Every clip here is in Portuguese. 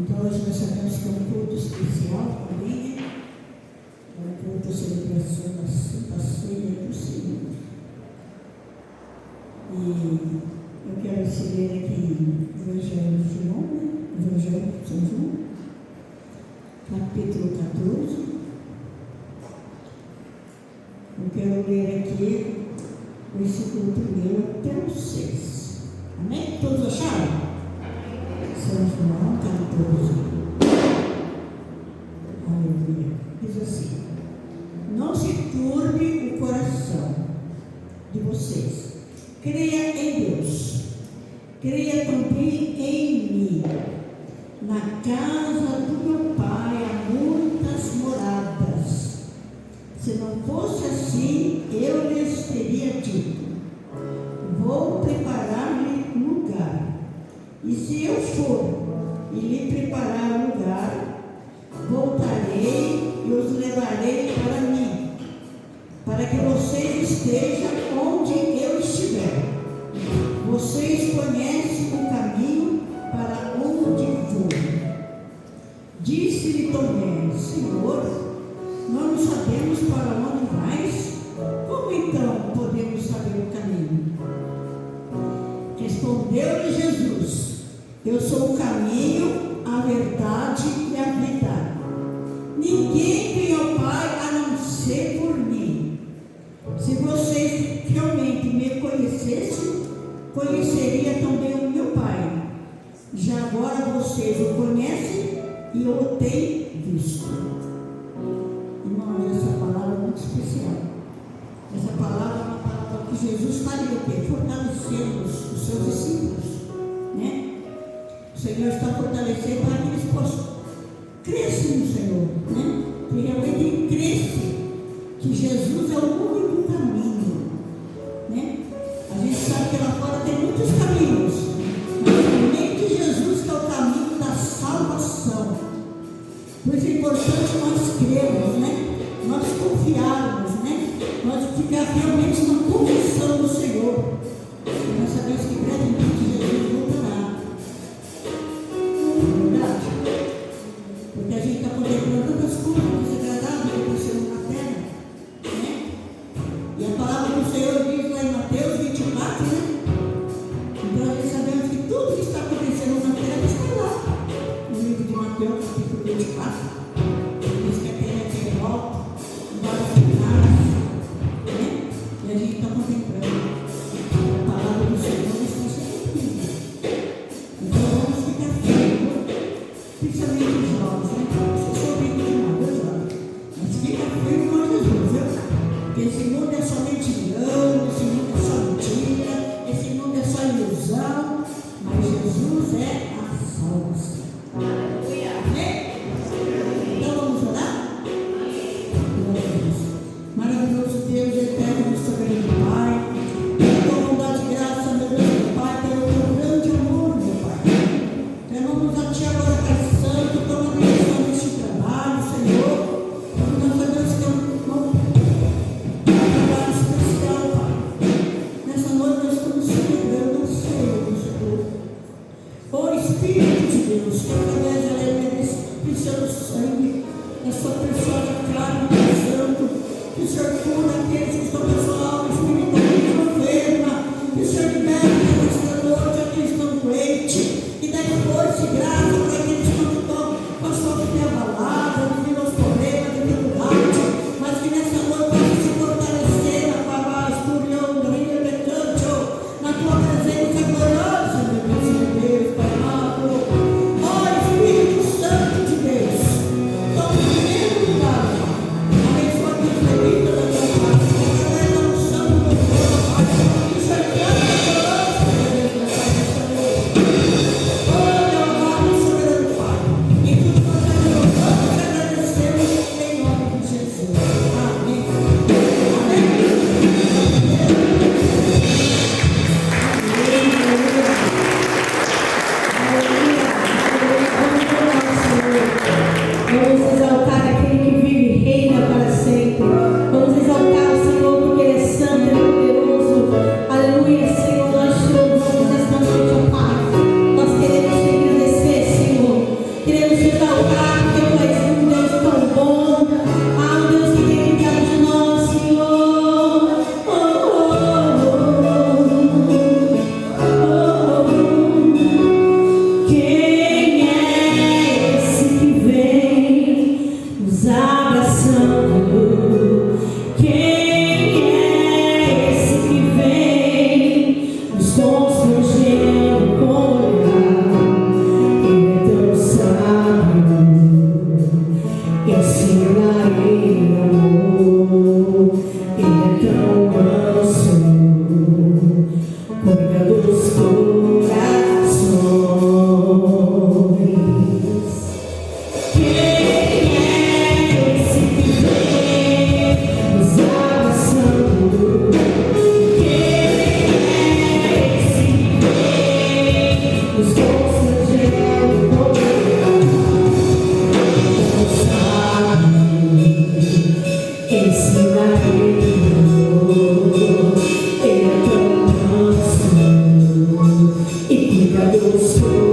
Então hoje nós sabemos que é um culto especial também, né? É um culto, a celebração da Santa Ceia do Senhor. E eu quero ler aqui o Evangelho de João, né? Evangelho de São João, capítulo 14. Eu quero ler aqui o versículo 1 até o 6. Amém? Todos acharam? São João 14. Aleluia. Diz assim: não se turbe o coração de vocês. Creia em Deus. Creia também em mim. Na casa do meu Pai há muitas moradas. Se não fosse assim, eu lhes teria dito: vou preparar-lhe lugar. E se eu for e lhe preparar lugar, voltarei e os levarei para mim, para que vocês estejam onde eu estiver. Vocês conhecem o caminho para onde vou. Disse-lhe Tomé: Senhor, não sabemos para onde vais, como então podemos saber o caminho? Respondeu-lhe Jesus: eu sou o caminho, a verdade e a vida. Ninguém vem ao Pai a não ser por mim. Se vocês realmente me conhecessem, conheceria também o meu Pai. Já agora vocês o conhecem e o têm visto. Irmãos, essa palavra é muito especial. Essa palavra é uma palavra que Jesus estaria fortalecendo os seus discípulos, né? O Senhor está fortalecendo para que eles possam crescer no Senhor, né? Que realmente cresça que Jesus é o único caminho, né? A gente sabe que lá fora tem muitos caminhos, mas somente Jesus que é o caminho da salvação. Por isso é importante nós crermos, né? Nós confiarmos, né? Nós ficar realmente na convicção do Senhor. E nós sabemos que brevemente Jesus voltará. Não é verdade? Porque a gente está contemplando tantas coisas desagradáveis que aconteceram na terra, né? E a palavra do Senhor diz lá em Mateus 24, né? Então a gente sabemos que tudo que está acontecendo na terra está lá. No livro de Mateus, capítulo 24, diz que a terra é revolta, vai ficar. E reconhecer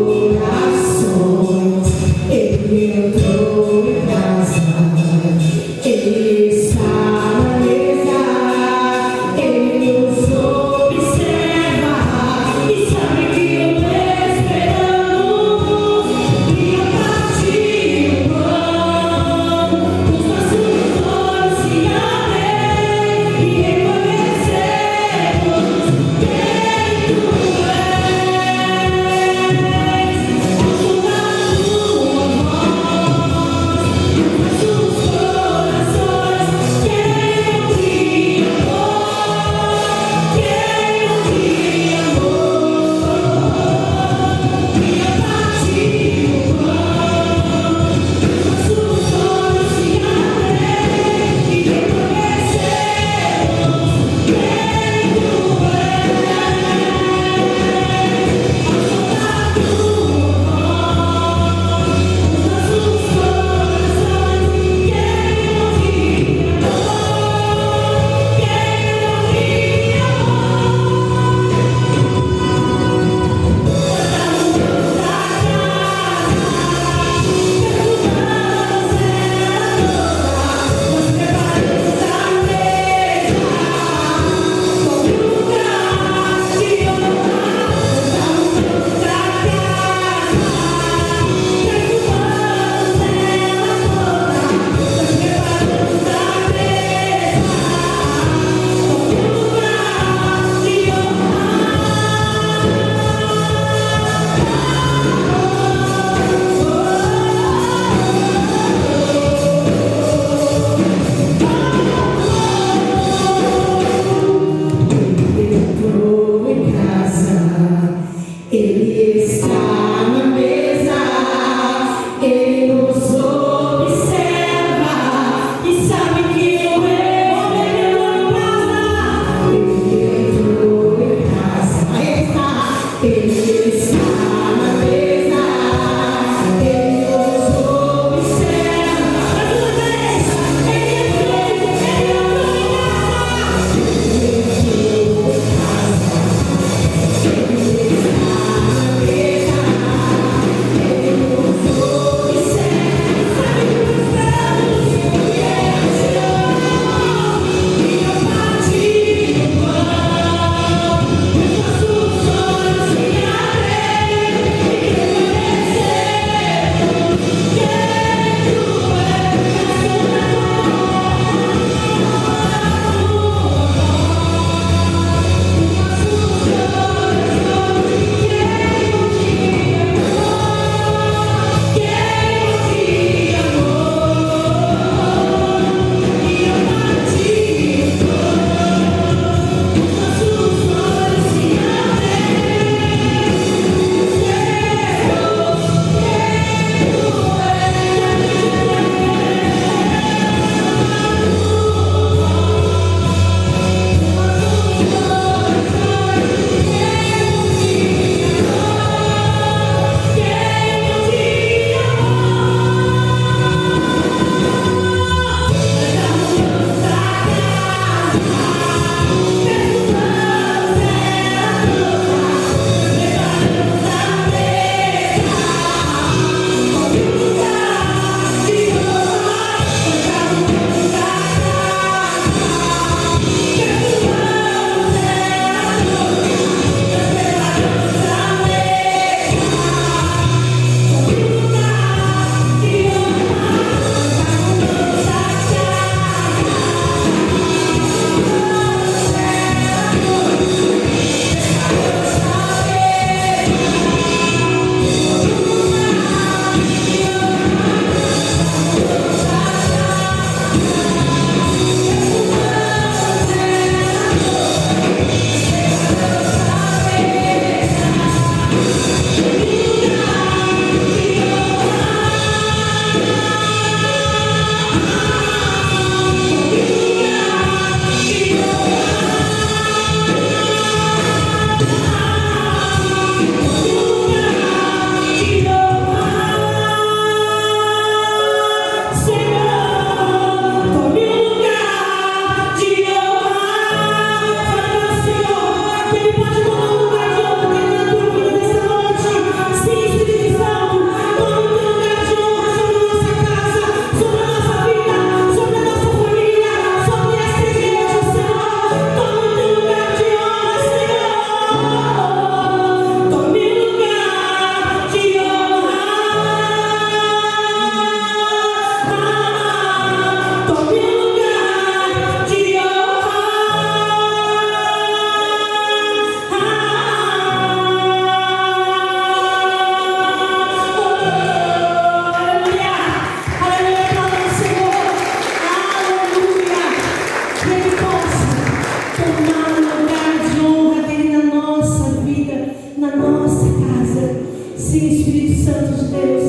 Santo de Deus.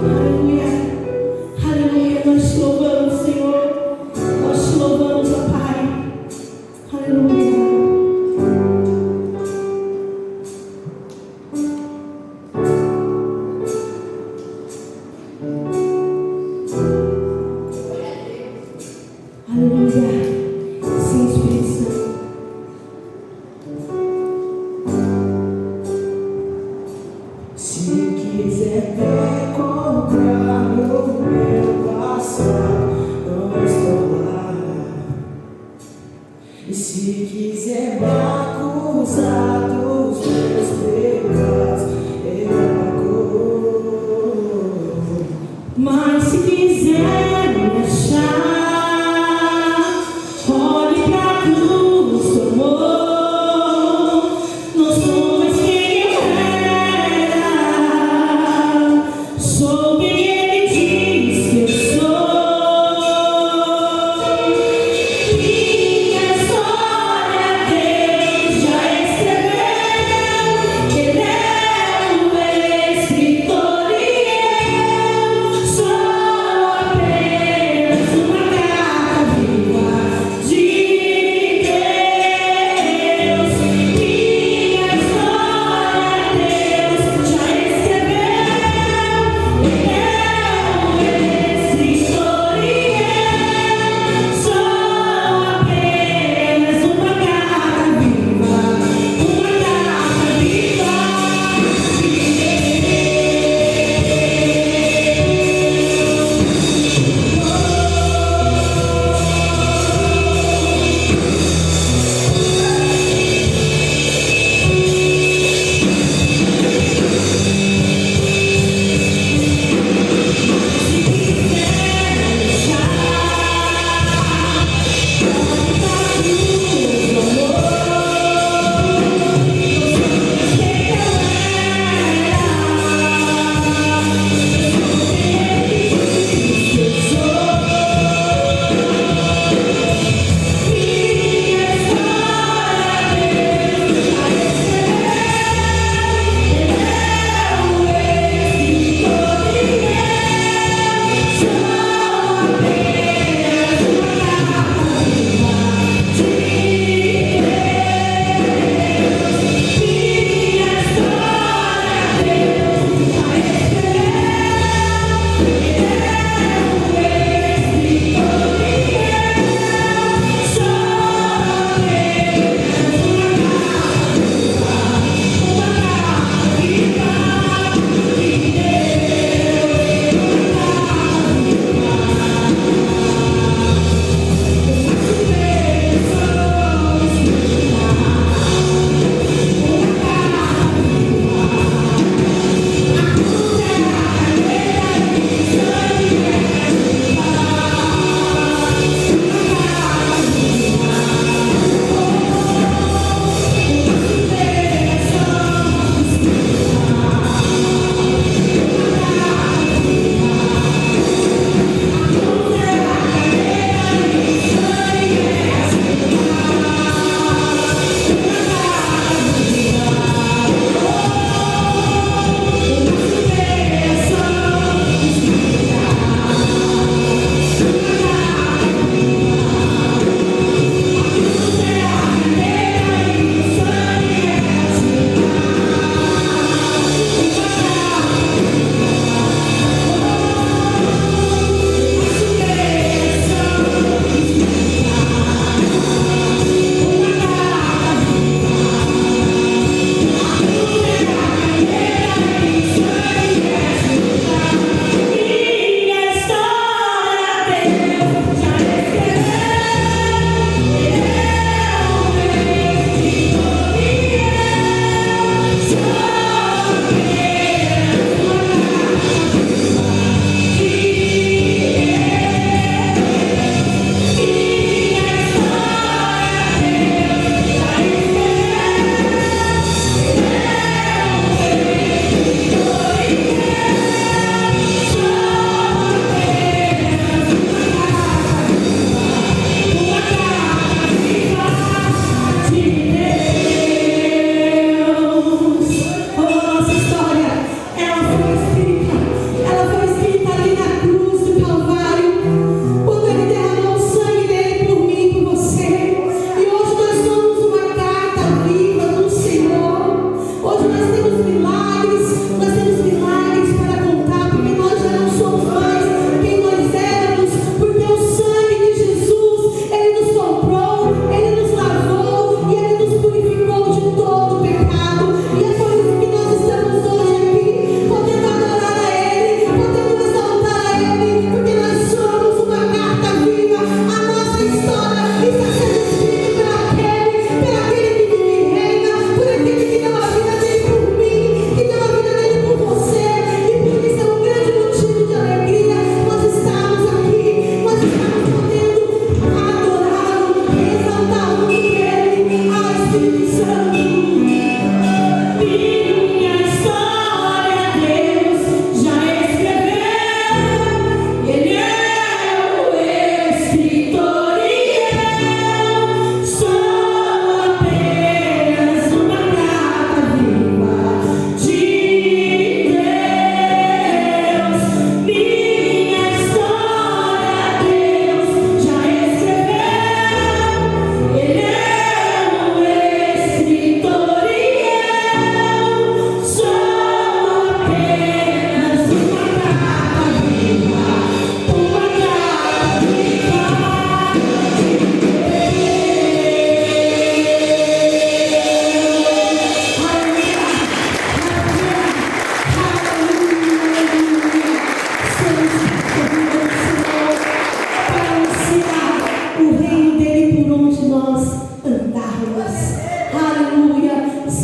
Aleluia. Aleluia. Nós te louvamos, Senhor. Nós te louvamos, ó Pai. Aleluia. Aleluia. Sim, Espírito Santo. Se quiser comprar o meu passado, não estou lá. E se quiser me acusar dos meus pecados, ele pagou. Mas se quiser me achar, olhe pra cruz do amor. Não sou mais quem eu era, sou quem Ele diz que eu sou. Minha história Deus já escreveu.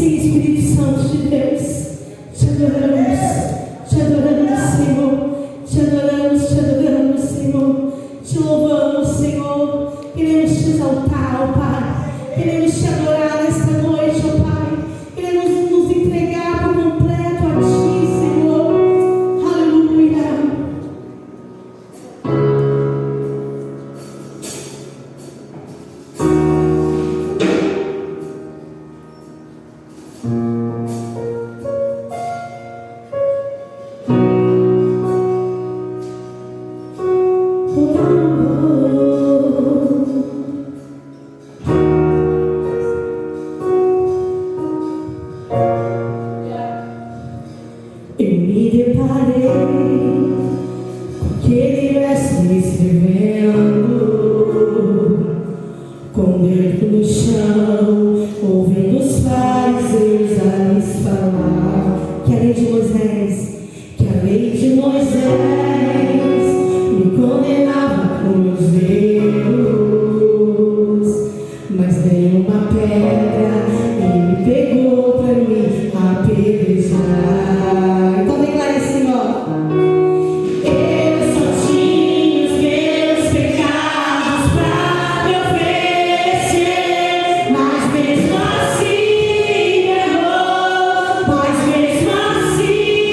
Sim, Espírito Santo de Deus, te adoramos, Senhor, te adoramos, Senhor, te louvamos, Senhor, queremos te exaltar, ó Pai, queremos te adorar nesta noite, ó Pai, queremos nos entregar por completo a Ti, Senhor, aleluia. Eu me deparei com aquele mestre escrevendo, com o dedo no chão, ouvindo os fariseus a lhes falar que a lei de Moisés me condenava com meus erros, mas nenhuma pedra ele me pegou pra me apedrejar. Então declara assim, ó. Eu só tinha os meus pecados pra me oferecer, mas mesmo assim me amou, mas mesmo assim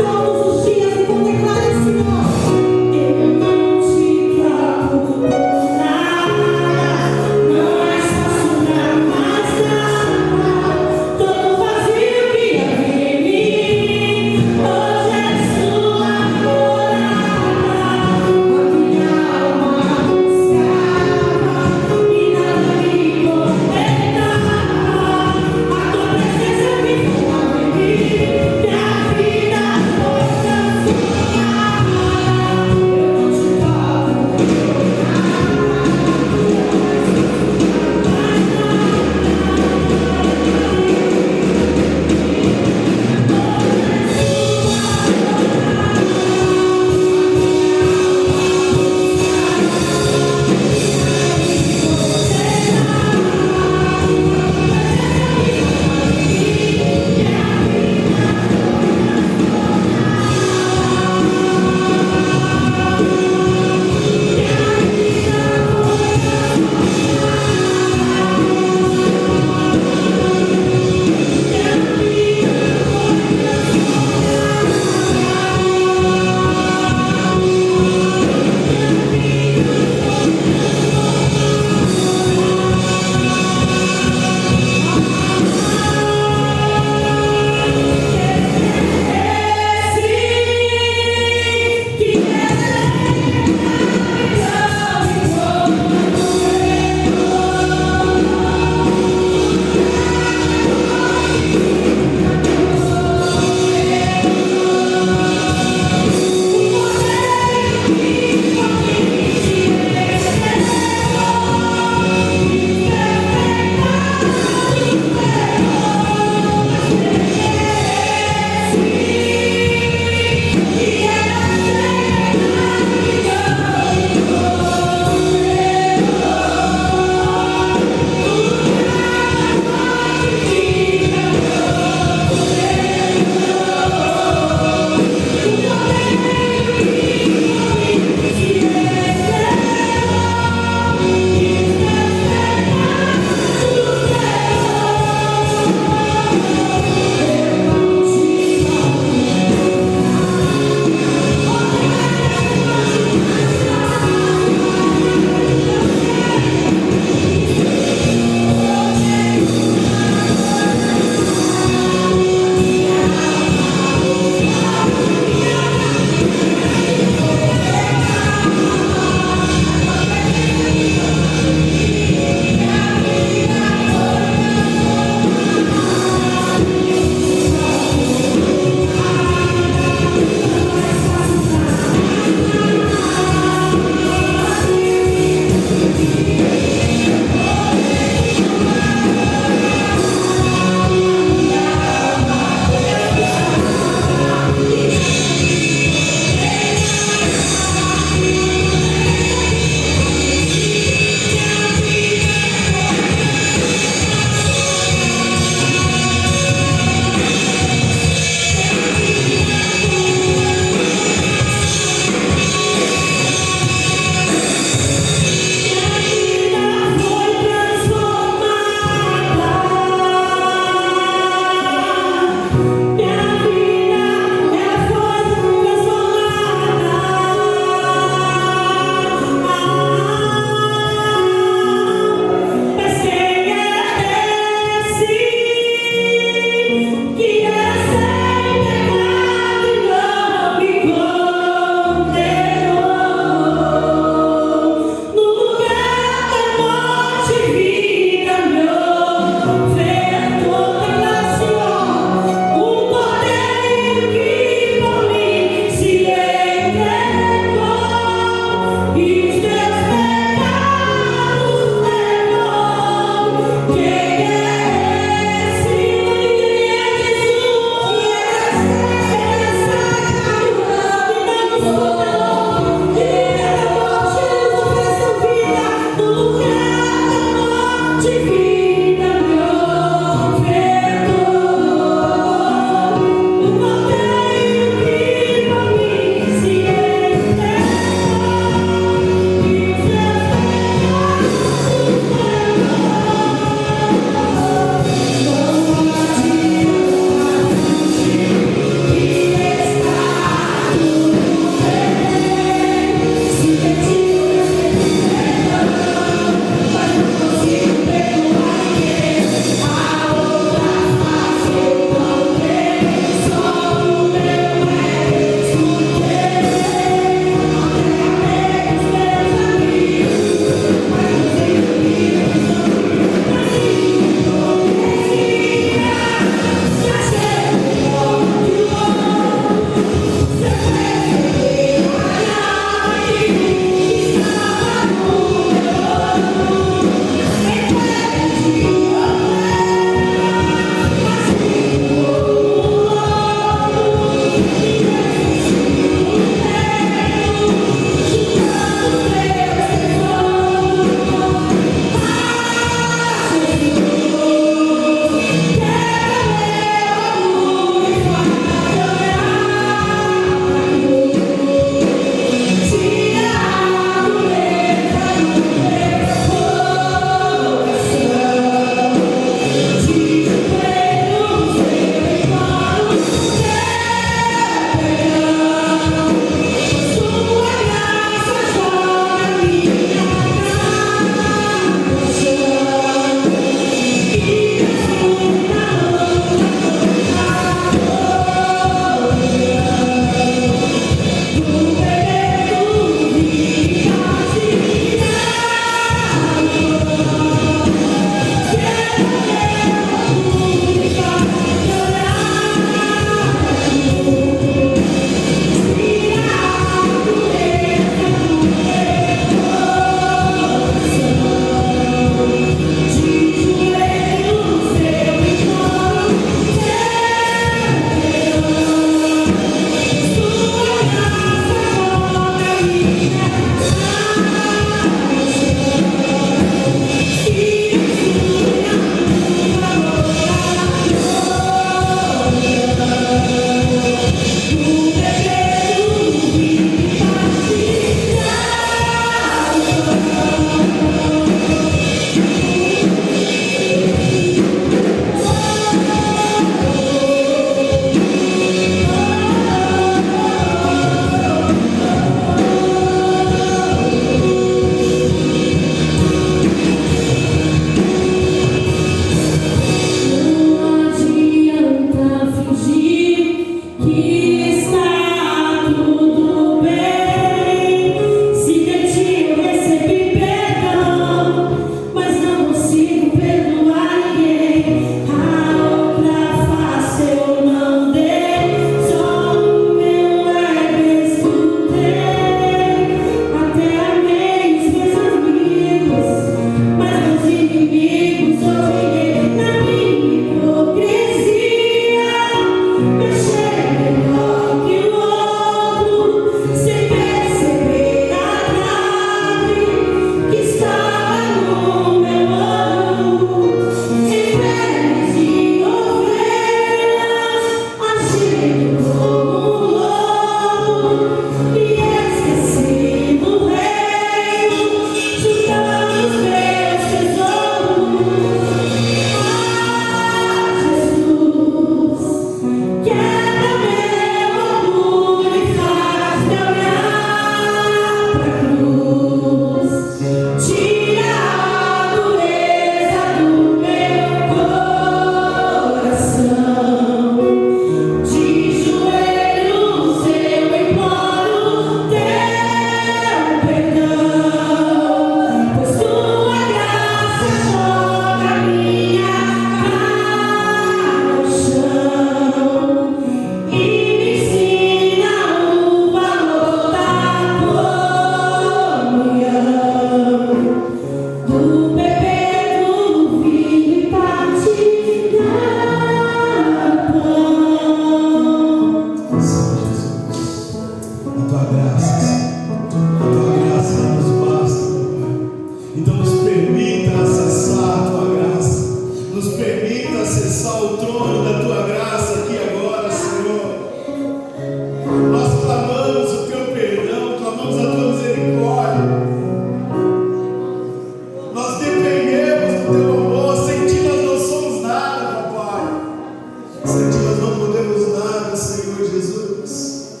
Sem ti nós não podemos nada, Senhor Jesus.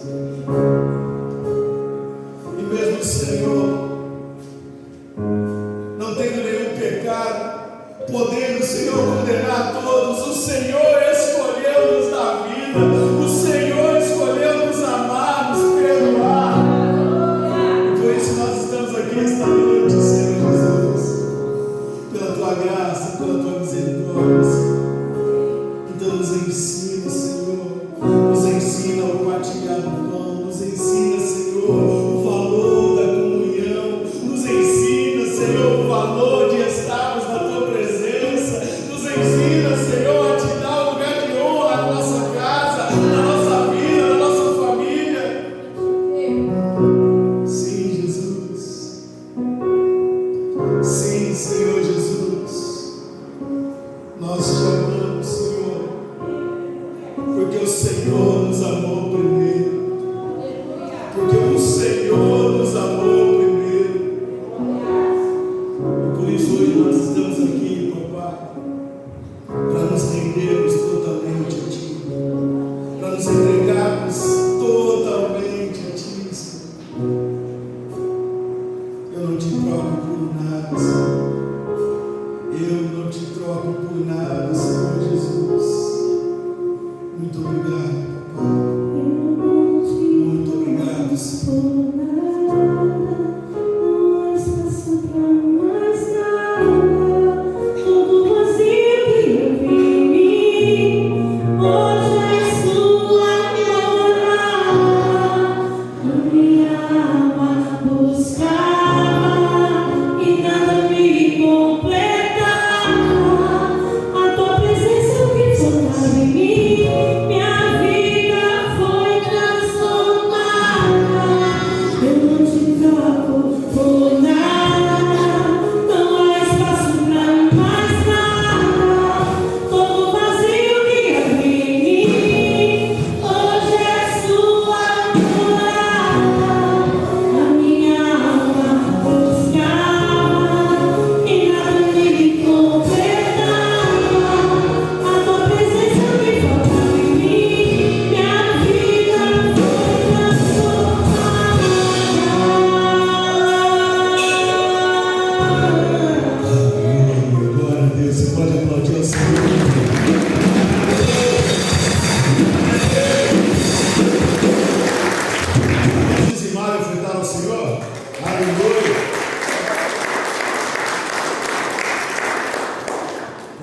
E mesmo, Senhor, não tendo nenhum pecado, podendo, Senhor, condenar todos, o Senhor escolheu nos dar vida, o Senhor escolheu nos amar, nos perdoar. E por isso nós estamos aqui esta noite, Senhor Jesus, pela tua graça, pela tua misericórdia, Senhor. Então nos ensina, Senhor, nos ensina o partilhar do pão, nos ensina, Senhor, o valor da comunhão, nos ensina, Senhor, o valor de estarmos na tua presença, nos ensina, Senhor, a te dar um lugar de honra na nossa casa, na nossa vida, na nossa família. Sim, Jesus. Sim, Senhor Jesus. Nós te amamos, Senhor, porque o Senhor nos amou primeiro. Porque o Senhor nos amou primeiro. E por isso hoje nós estamos aqui, papai, para nos rendermos totalmente a Ti, para nos entregarmos totalmente a Ti, Senhor. Eu não te troco por nada, Senhor. Eu não te troco por nada, Senhor Jesus. Muito obrigado, papai. Muito obrigado, Senhor.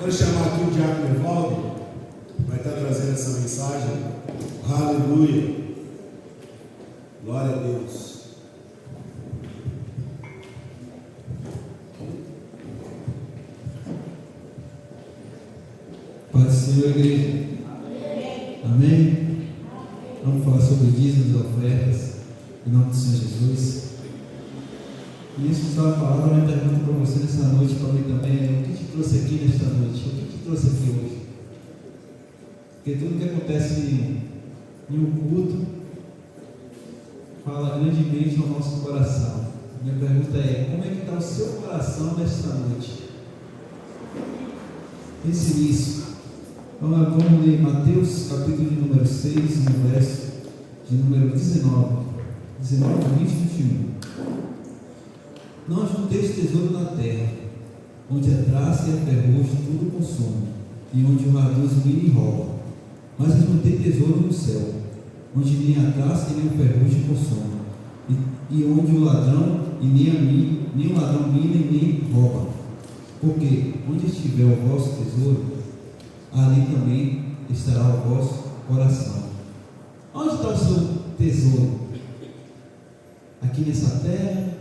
Quero chamar aqui o Diácono Evaldo, vai estar trazendo essa mensagem. Aleluia. Glória a Deus. Paz do Senhor, igreja. Amém? Vamos falar sobre dízimos e ofertas, em nome do Senhor Jesus. E isso está a palavra, eu pergunto para você nessa noite, para mim também, o que te trouxe aqui nesta noite? O que te trouxe aqui hoje? Porque tudo que acontece em um culto fala grandemente ao nosso coração. Minha pergunta é, como é que está o seu coração nesta noite? Pense nisso. Vamos ler Mateus, capítulo de número 6, no verso de número 19, 20 e 21. Não ajunteis tesouro na terra, onde a traça e a ferrugem tudo consome, e onde o radoso mina e rouba. Mas ajuntei tesouro no céu, onde nem a traça e nem a ferrugem consome, e onde o ladrão e nem o ladrão mina e nem rouba. Porque onde estiver o vosso tesouro, ali também estará o vosso coração. Onde está o seu tesouro? Aqui nessa terra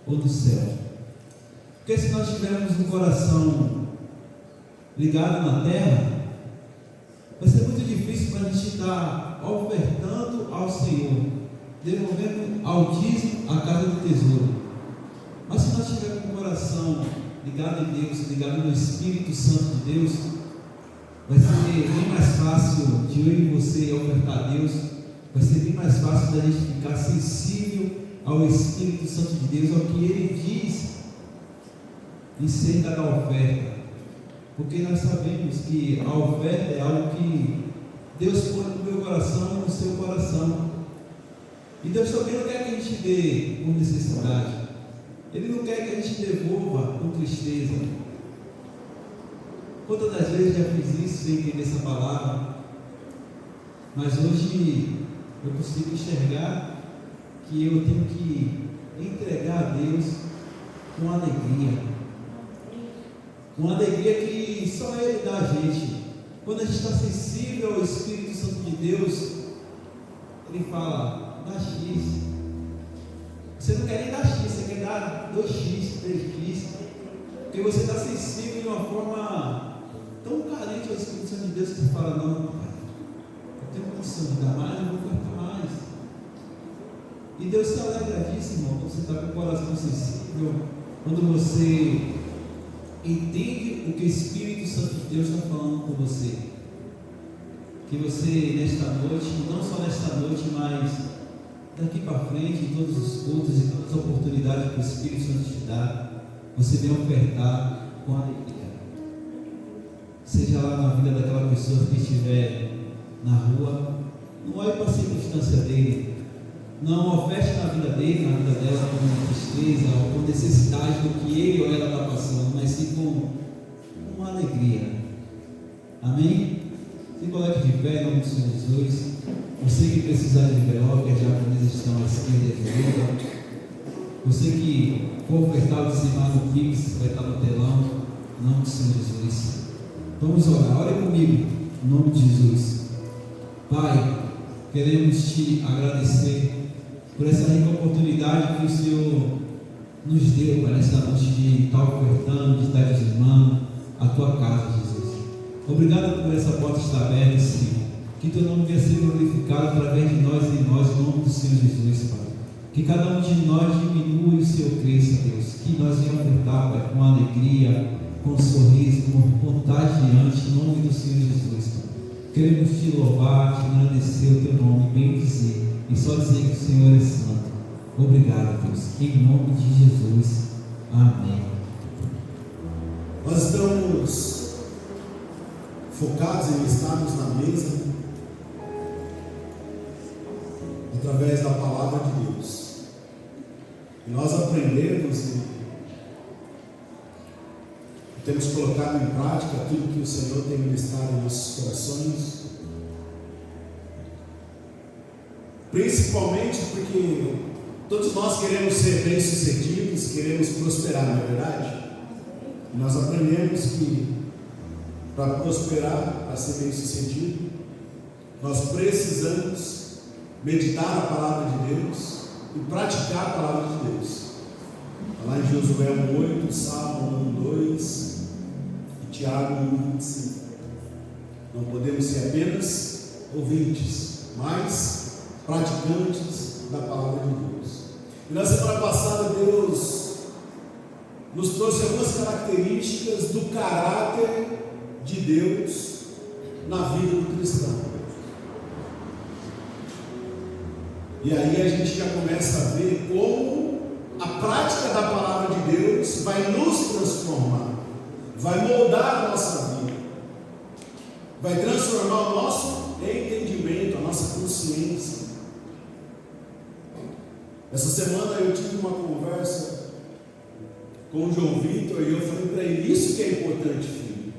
ou do céu? Porque se nós tivermos um coração ligado na terra, vai ser muito difícil para a gente estar ofertando ao Senhor, devolvendo ao dízimo a casa do tesouro. Mas se nós tivermos um coração ligado em Deus, ligado no Espírito Santo de Deus, vai ser bem mais fácil de eu e você ofertar a Deus, vai ser bem mais fácil da gente ficar sensível ao Espírito Santo de Deus, ao que Ele diz em cerca da oferta, porque nós sabemos que a oferta é algo que Deus põe no meu coração e no seu coração. E Deus também não quer que a gente dê com necessidade. Ele não quer que a gente devolva com tristeza. Quantas das vezes já fiz isso sem entender essa palavra? Mas hoje eu consigo enxergar que eu tenho que entregar a Deus com alegria. Uma alegria que só Ele dá a gente. Quando a gente está sensível ao Espírito Santo de Deus, Ele fala, dá X. Você não quer nem dar X, você quer dar 2X, 3X. Porque você está sensível de uma forma tão carente ao Espírito Santo de Deus que você fala, não, pai, eu tenho condição de dar mais, eu vou ofertar mais. E Deus se alegra disso, irmão, quando você está com o coração sensível, quando você entende o que o Espírito Santo de Deus está falando com você. Que você, nesta noite, não só nesta noite, mas daqui para frente, em todos os cultos e todas as oportunidades que o Espírito Santo te dá, você vem ofertar com alegria. Seja lá na vida daquela pessoa que estiver na rua, não olhe para a circunstância dele, não oferte na vida dele, na vida dela, com tristeza ou com necessidade do que ele ou ela está passando, mas sim com alegria. Amém? Se coloque de pé em nome do Senhor Jesus. Você que precisar de envelope, que as japonesas estão à esquerda e à direita. Você que for ofertar ou dizimar no Pix, vai estar no telão, em nome do Senhor Jesus. Vamos orar, ore comigo, em nome de Jesus. Pai, queremos te agradecer por essa rica oportunidade que o Senhor nos deu para esta noite de estar ofertando, de estar dizimando a tua casa, Jesus. Obrigado por essa porta estar aberta, Senhor. Que teu nome venha ser glorificado através de nós e em nós, em nome do Senhor Jesus, Pai. Que cada um de nós diminua e o Senhor cresça, Deus. Que nós venhamos ofertar, Pai, com alegria, com um sorriso, com vontade diante, em nome do Senhor Jesus, Pai. Queremos te louvar, te agradecer o teu nome, bem dizer, e só dizer que o Senhor é santo. Obrigado, Deus. Em nome de Jesus. Amém. Nós estamos focados em estarmos na mesa através da palavra de Deus. E nós aprendemos e temos colocado em prática aquilo que o Senhor tem ministrado em nossos corações. Principalmente porque todos nós queremos ser bem-sucedidos, queremos prosperar, não é verdade? E nós aprendemos que para prosperar, para ser bem-sucedido, nós precisamos meditar a palavra de Deus e praticar a palavra de Deus. Está lá em Josué 1:8, Salmo 1:2 e Tiago 1:25. Não podemos ser apenas ouvintes, mas praticantes da palavra de Deus. E na semana passada Deus nos trouxe algumas características do caráter de Deus na vida do cristão. E aí a gente já começa a ver como a prática da palavra de Deus vai nos transformar, vai moldar a nossa vida, vai transformar o nosso entendimento, a nossa consciência. Essa semana eu tive uma conversa com o João Vitor e eu falei para ele, isso que é importante, filho,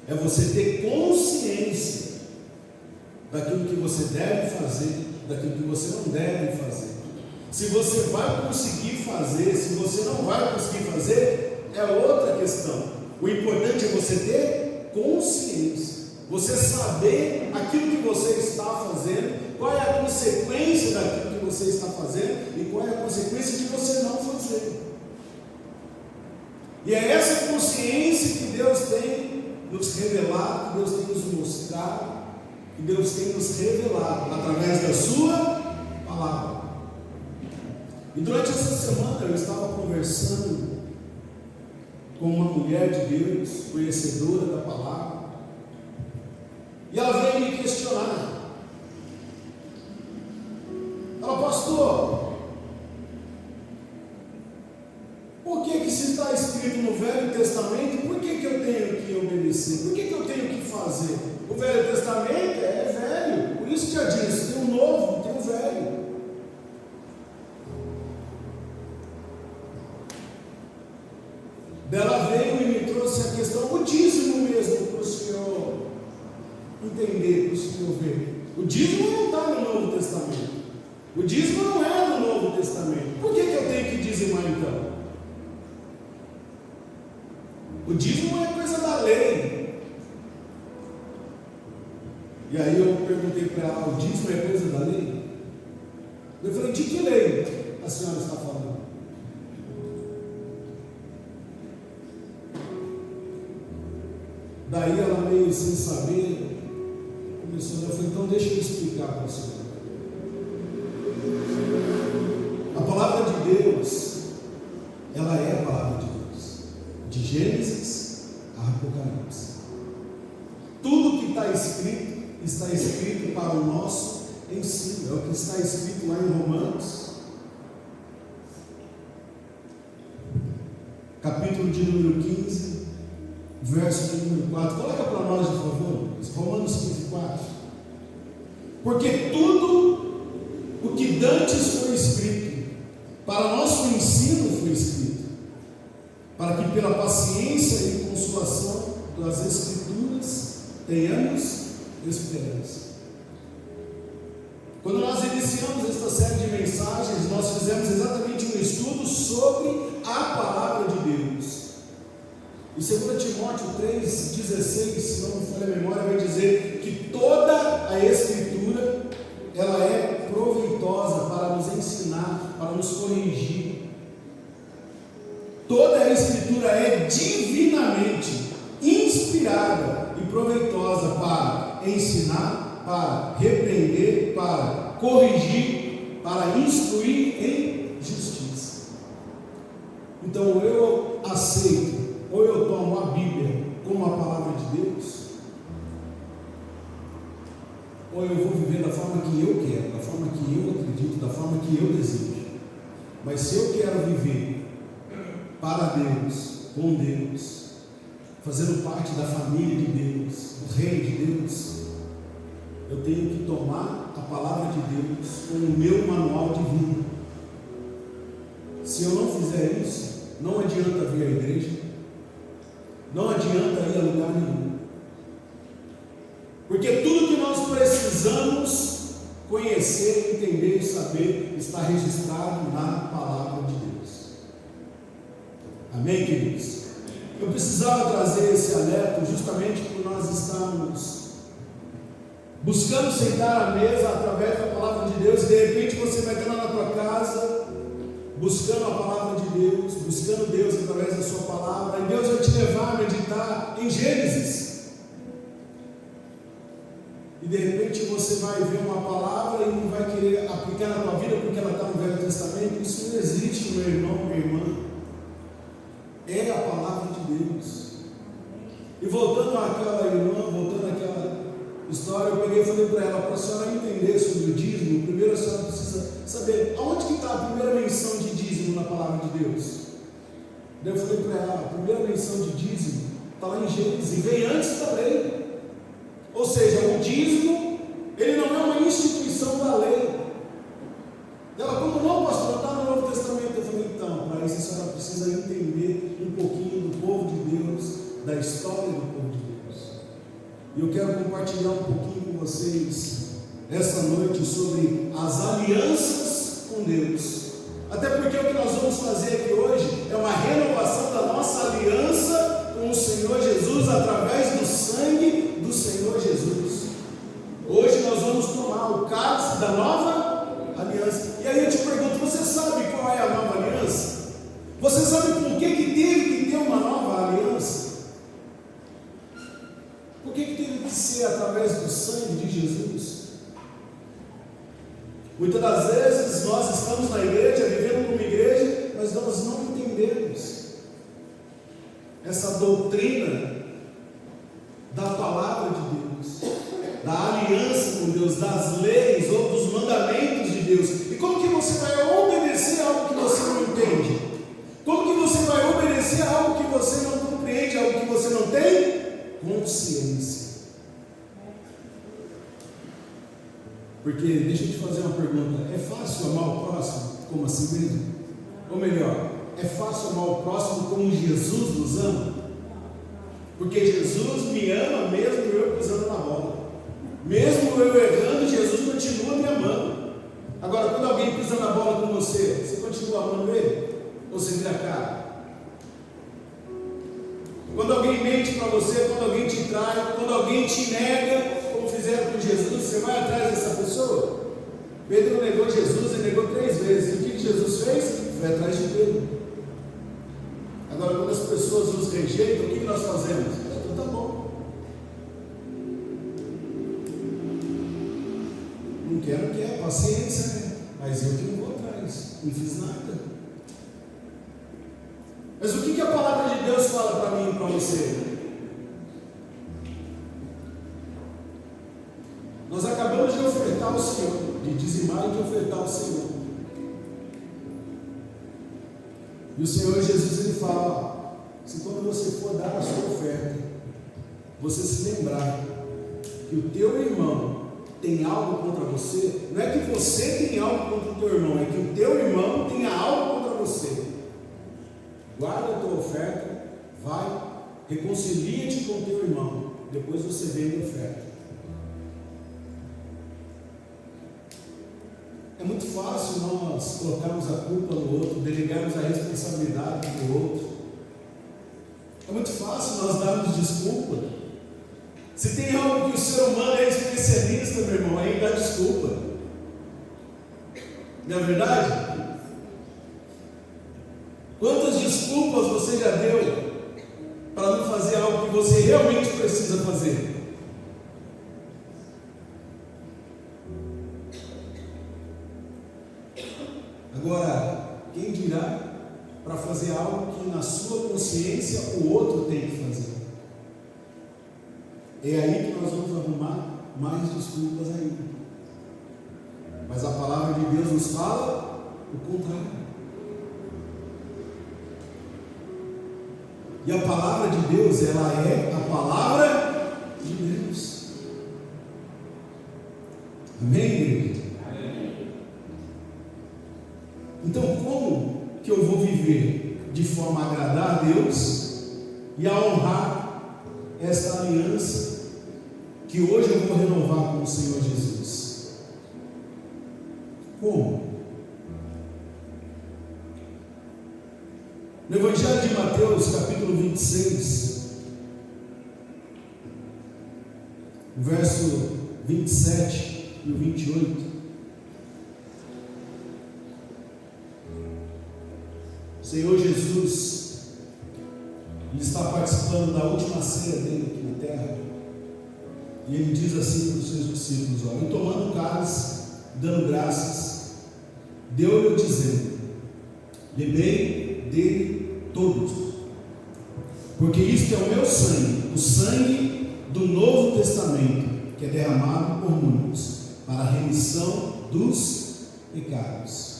é você ter consciência daquilo que você deve fazer, daquilo que você não deve fazer. Se você vai conseguir fazer, se você não vai conseguir fazer, é outra questão. O importante é você ter consciência, você saber aquilo que você está fazendo, qual é a consequência daquilo que você está fazendo e qual é a consequência de você não fazer. E é essa consciência que Deus tem nos revelado, que Deus tem nos mostrado, que Deus tem nos revelado através da sua palavra. E durante essa semana eu estava conversando com uma mulher de Deus, conhecedora da palavra, e ela veio me questionar. Ela, pastor, por que se está escrito no Velho Testamento, por que eu tenho que obedecer? Por que eu tenho que fazer? O Velho Testamento é velho. entender, para o senhor ver. O dízimo não está no Novo Testamento. O dízimo não é no Novo Testamento. Por que eu tenho que dizimar então? O dízimo é coisa da lei. E aí eu perguntei para ela, o dízimo é coisa da lei? Eu falei, de que lei a senhora está falando? Daí ela meio sem saber, começou, eu falei, então deixa eu explicar para a senhora. A palavra de Deus, ela é a palavra de Deus, de Gênesis a Apocalipse. Tudo que está escrito para o nosso ensino, é o que está escrito lá em Romanos, capítulo de número 15, verso de número 4. Coloca para nós, por favor, Romanos 15, 4. Porque tudo o que dantes foi escrito, para nosso ensino foi escrito, para que pela paciência e consolação das Escrituras tenhamos esperança. Quando nós iniciamos esta série de mensagens, nós fizemos exatamente um estudo sobre a palavra de Deus. E 2 Timóteo 3,16, se não me falha a memória, vai dizer que toda a Escritura, ela é proveitosa para nos ensinar, para nos corrigir. Toda a Escritura é divinamente inspirada e proveitosa para ensinar, para repreender, para corrigir, para instruir em justiça. Então eu aceito, ou eu tomo a Bíblia como a palavra de Deus, ou eu vou viver da forma que eu quero, da forma que eu acredito, da forma que eu desejo. Mas se eu quero viver para Deus, com Deus, fazendo parte da família de Deus, do reino de Deus, eu tenho que tomar a palavra de Deus como o meu manual de vida. Se eu não fizer isso, não adianta vir à igreja, não adianta ir a lugar nenhum. Porque tudo que nós precisamos conhecer, entender e saber está registrado na palavra de Deus. Amém, queridos? Eu precisava trazer esse alerta justamente por nós estarmos buscando sentar à mesa através da palavra de Deus. De repente você vai estar lá na tua casa buscando a palavra de Deus, buscando Deus através da sua palavra, e Deus vai te levar a meditar em Gênesis. E de repente você vai ver uma palavra e não vai querer aplicar na tua vida porque ela está no Velho Testamento. Isso não existe, meu irmão, minha irmã. É a palavra de Deus. E voltando àquela irmã, voltando àquela história, eu peguei e falei para ela, para a senhora entender sobre o dízimo, primeiro a senhora precisa saber aonde que está a primeira menção de dízimo na palavra de Deus. Daí eu falei para ela, a primeira menção de dízimo está lá em Gênesis, e vem antes da lei. Ou seja, o dízimo, ele não é uma instituição da lei. Ela, como não, pastor, está no Novo Testamento. Eu falei, então, para isso a senhora precisa entender um pouquinho do povo de Deus, da história do povo de Deus. E eu quero compartilhar um pouquinho com vocês esta noite sobre as alianças com Deus. Até porque o que nós vamos fazer aqui hoje é uma renovação da nossa aliança com o Senhor Jesus através do sangue do Senhor Jesus. Hoje nós vamos tomar o cálice da nova aliança. E aí eu te pergunto, você sabe qual é a nova aliança? Você sabe por que teve que ter uma nova aliança? Por que teve que ser através do sangue de Jesus? Muitas das vezes nós estamos na igreja, vivendo como igreja, mas nós não entendemos essa doutrina da palavra de Deus, da aliança com Deus, das leis ou dos mandamentos de Deus. E como que você vai obedecer a algo que você não entende? Como que você vai obedecer a algo que você não compreende, algo que você não tem consciência? Porque, deixa eu te fazer uma pergunta, é fácil amar o próximo como a si mesmo? Ou melhor, é fácil amar o próximo como Jesus nos ama? Porque Jesus me ama mesmo eu pisando na bola. Mesmo eu errando, Jesus continua me amando. Agora, quando alguém pisa na bola com você, você continua amando ele? Ou você vira a cara? Quando alguém mente para você, quando alguém te trai, quando alguém te nega, como fizeram com Jesus, você vai atrás dessa pessoa? Pedro negou Jesus e negou 3 vezes. E o que Jesus fez? Foi atrás de Pedro. Agora, quando as pessoas nos rejeitam, o que nós fazemos? Então tá bom. Não quer, paciência, né? Mas eu que não vou atrás, não fiz nada. Mas o que a palavra de Deus fala para mim e para você? Nós acabamos de ofertar ao Senhor, de dizimar e de ofertar ao Senhor. E o Senhor Jesus, ele fala: se quando você for dar a sua oferta, você se lembrar que o teu irmão tem algo contra você, não é que você tem algo contra o teu irmão, é que o teu irmão tenha algo contra você. Guarda a tua oferta, vai, reconcilia-te com o teu irmão, depois você vende a oferta. É muito fácil nós colocarmos a culpa no outro, delegarmos a responsabilidade no outro. É muito fácil nós darmos desculpa. Se tem algo que o ser humano é especialista, meu irmão, é em dar desculpa. Não é verdade? Quantas desculpas você já deu para não fazer algo que você realmente precisa fazer? Agora, quem dirá para fazer algo que na sua consciência o outro tem que fazer? É aí que nós vamos arrumar mais desculpas ainda. Mas a palavra de Deus nos fala o contrário. E a palavra de Deus, ela é a palavra de Deus. Amém, igreja? Amém. Então, como que eu vou viver de forma a agradar a Deus e a honrar esta aliança que hoje eu vou renovar com o Senhor Jesus? Como? No Evangelho de Mateus, capítulo 26, verso 27 e 28, o Senhor Jesus, ele está participando da última ceia dele aqui na terra, e ele diz assim para os seus discípulos: olha, e tomando o cálice, dando graças, deu-lhe dizendo: bebei dele todos, porque isto é o meu sangue, o sangue do Novo Testamento, que é derramado por muitos para a remissão dos pecados.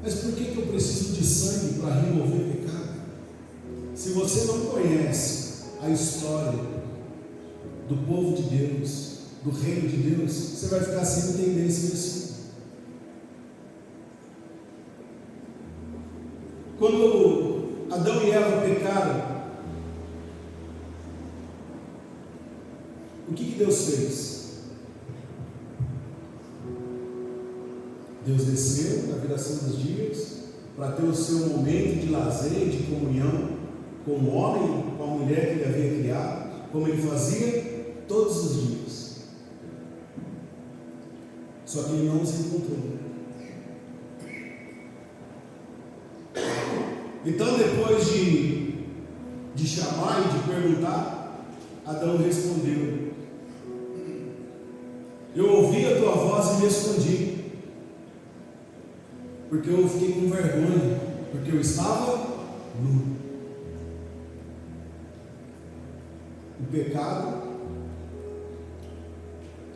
Mas por que eu preciso de sangue para remover pecado? Se você não conhece a história do povo de Deus, do reino de Deus, você vai ficar sem entender esse versículo. Quando Adão e Eva pecaram, o que Deus fez? Deus desceu na viração dos dias para ter o seu momento de lazer, de comunhão com o homem, com a mulher que ele havia criado, como ele fazia todos os dias. Só que ele não os encontrou. Então, depois de chamar e de perguntar, Adão respondeu: eu ouvi a tua voz e me escondi, porque eu fiquei com vergonha, porque eu estava nu. O pecado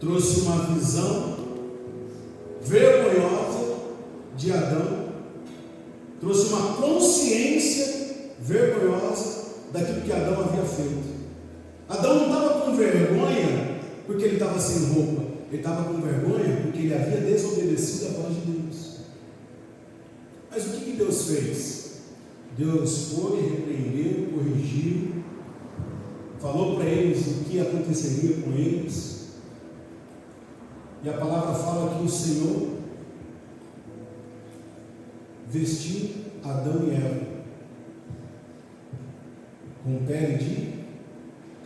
trouxe uma visão vergonhosa de Adão, trouxe uma consciência vergonhosa daquilo que Adão havia feito. Adão não estava com vergonha porque ele estava sem roupa, ele estava com vergonha porque ele havia desobedecido a voz de Deus. Mas o que Deus fez? Deus foi, repreendeu, corrigiu, falou para eles o que aconteceria com eles. E a palavra fala que o Senhor vestiu Adão e Eva com pele de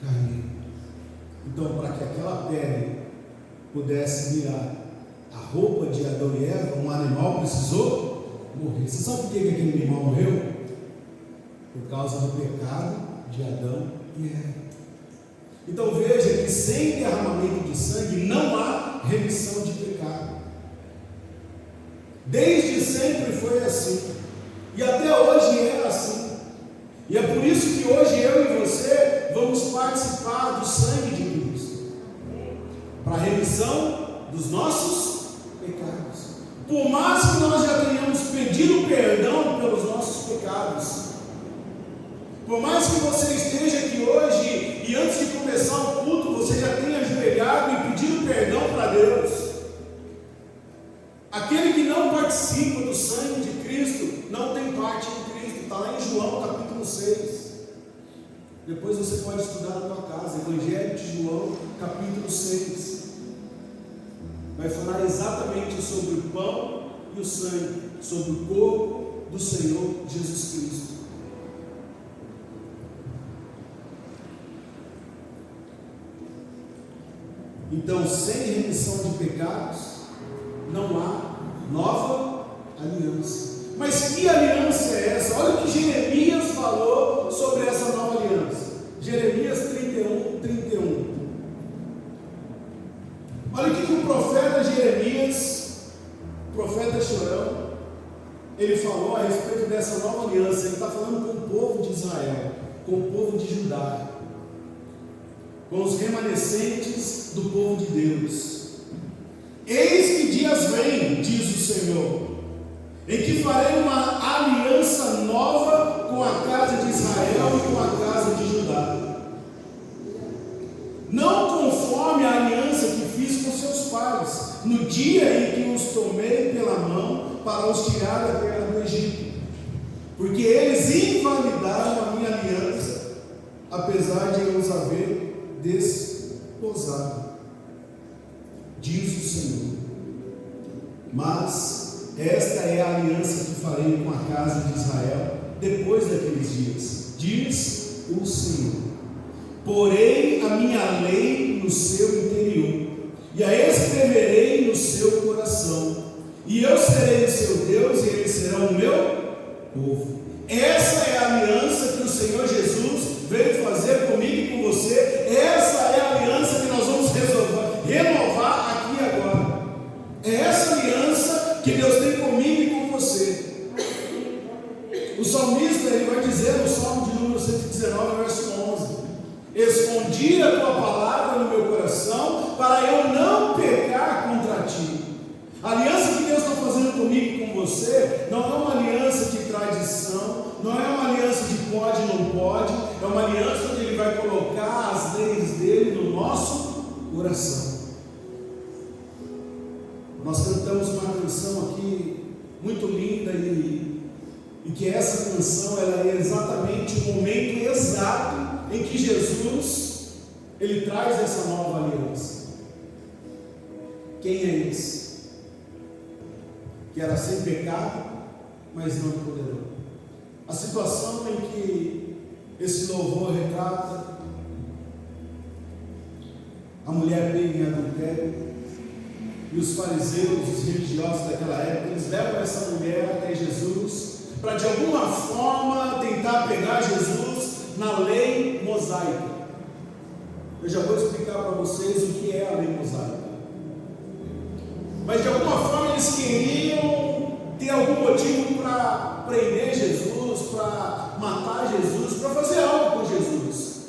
carneiro. Então, para que aquela pele pudesse virar a roupa de Adão e Eva, um animal precisou morrer. Você sabe por que aquele animal morreu? Por causa do pecado de Adão e Eva. Então veja que sem derramamento de sangue não há remissão de pecado. Desde sempre foi assim, e até hoje é assim. E é por isso que hoje eu e você vamos participar do sangue de Cristo, para a remissão dos nossos pecados. Por mais que nós já tenhamos pedido perdão pelos nossos pecados, por mais que você esteja aqui hoje e antes de começar o culto você já tenha ajoelhado e pedido perdão para Deus, aquele que não participa do sangue de Cristo não tem parte em Cristo. Está lá em João capítulo 6. Depois você pode estudar na tua casa, Evangelho de João capítulo 6. Vai falar exatamente sobre o pão e o sangue, sobre o corpo do Senhor Jesus Cristo. Então, sem remissão de pecados, não há nova aliança. Mas que aliança é essa? Olha o que Jeremias falou sobre essa nova aliança. Jeremias 31. Olha o que o profeta Jeremias, profeta chorão, ele falou a respeito dessa nova aliança. Ele está falando com o povo de Israel, com o povo de Judá, com os remanescentes do povo de Deus. Eis que dias vêm, diz o Senhor, em que farei uma aliança nova com a casa de Israel e com a casa de Judá, não conforme a aliança que fiz com seus pais, no dia em que os tomei pela mão para os tirar da terra do Egito, porque eles invalidaram a minha aliança, apesar de eu os haver desposado, diz o Senhor. Mas esta é a aliança que farei com a casa de Israel depois daqueles dias, diz o Senhor. Porei a minha lei no seu interior e a escreverei no seu coração, e eu serei o seu Deus e eles serão o meu povo. Essa é a aliança que o Senhor Jesus veio fazer comigo e com você. Essa é a aliança que nós vamos renovar aqui agora. É essa aliança que Deus tem comigo e com você. O salmista ele vai dizer no Salmo de número 119, verso 11: escondi a tua palavra no meu coração para eu não pecar contra ti. A aliança que Deus está fazendo comigo e com você não é uma aliança de tradição, não é uma aliança de pode e não pode, é uma aliança onde Ele vai colocar as leis dele no nosso coração. Nós cantamos uma canção aqui muito linda e que essa canção ela é exatamente o momento exato em que Jesus ele traz essa nova aliança. Quem é esse? Que era sem pecado, mas não poderoso. A situação em que esse louvor retrata a mulher pega em adultério, e os fariseus, os religiosos daquela época, eles levam essa mulher até Jesus para de alguma forma tentar pegar Jesus na lei mosaica. Eu já vou explicar para vocês o que é a lei mosaica. Mas de alguma forma eles queriam ter algum motivo para prender Jesus, para matar Jesus, para fazer algo com Jesus.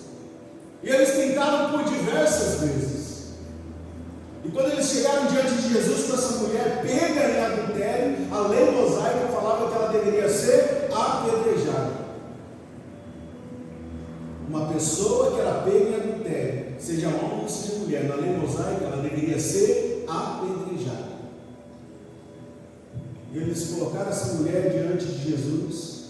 E eles tentaram por diversas vezes. E quando eles chegaram diante de Jesus com essa mulher pega em adultério, a lei mosaica falava que ela deveria ser apedrejada. Uma pessoa que era pega em adultério, seja homem ou seja mulher, na lei mosaica ela deveria ser apedrejada. E eles colocaram essa mulher diante de Jesus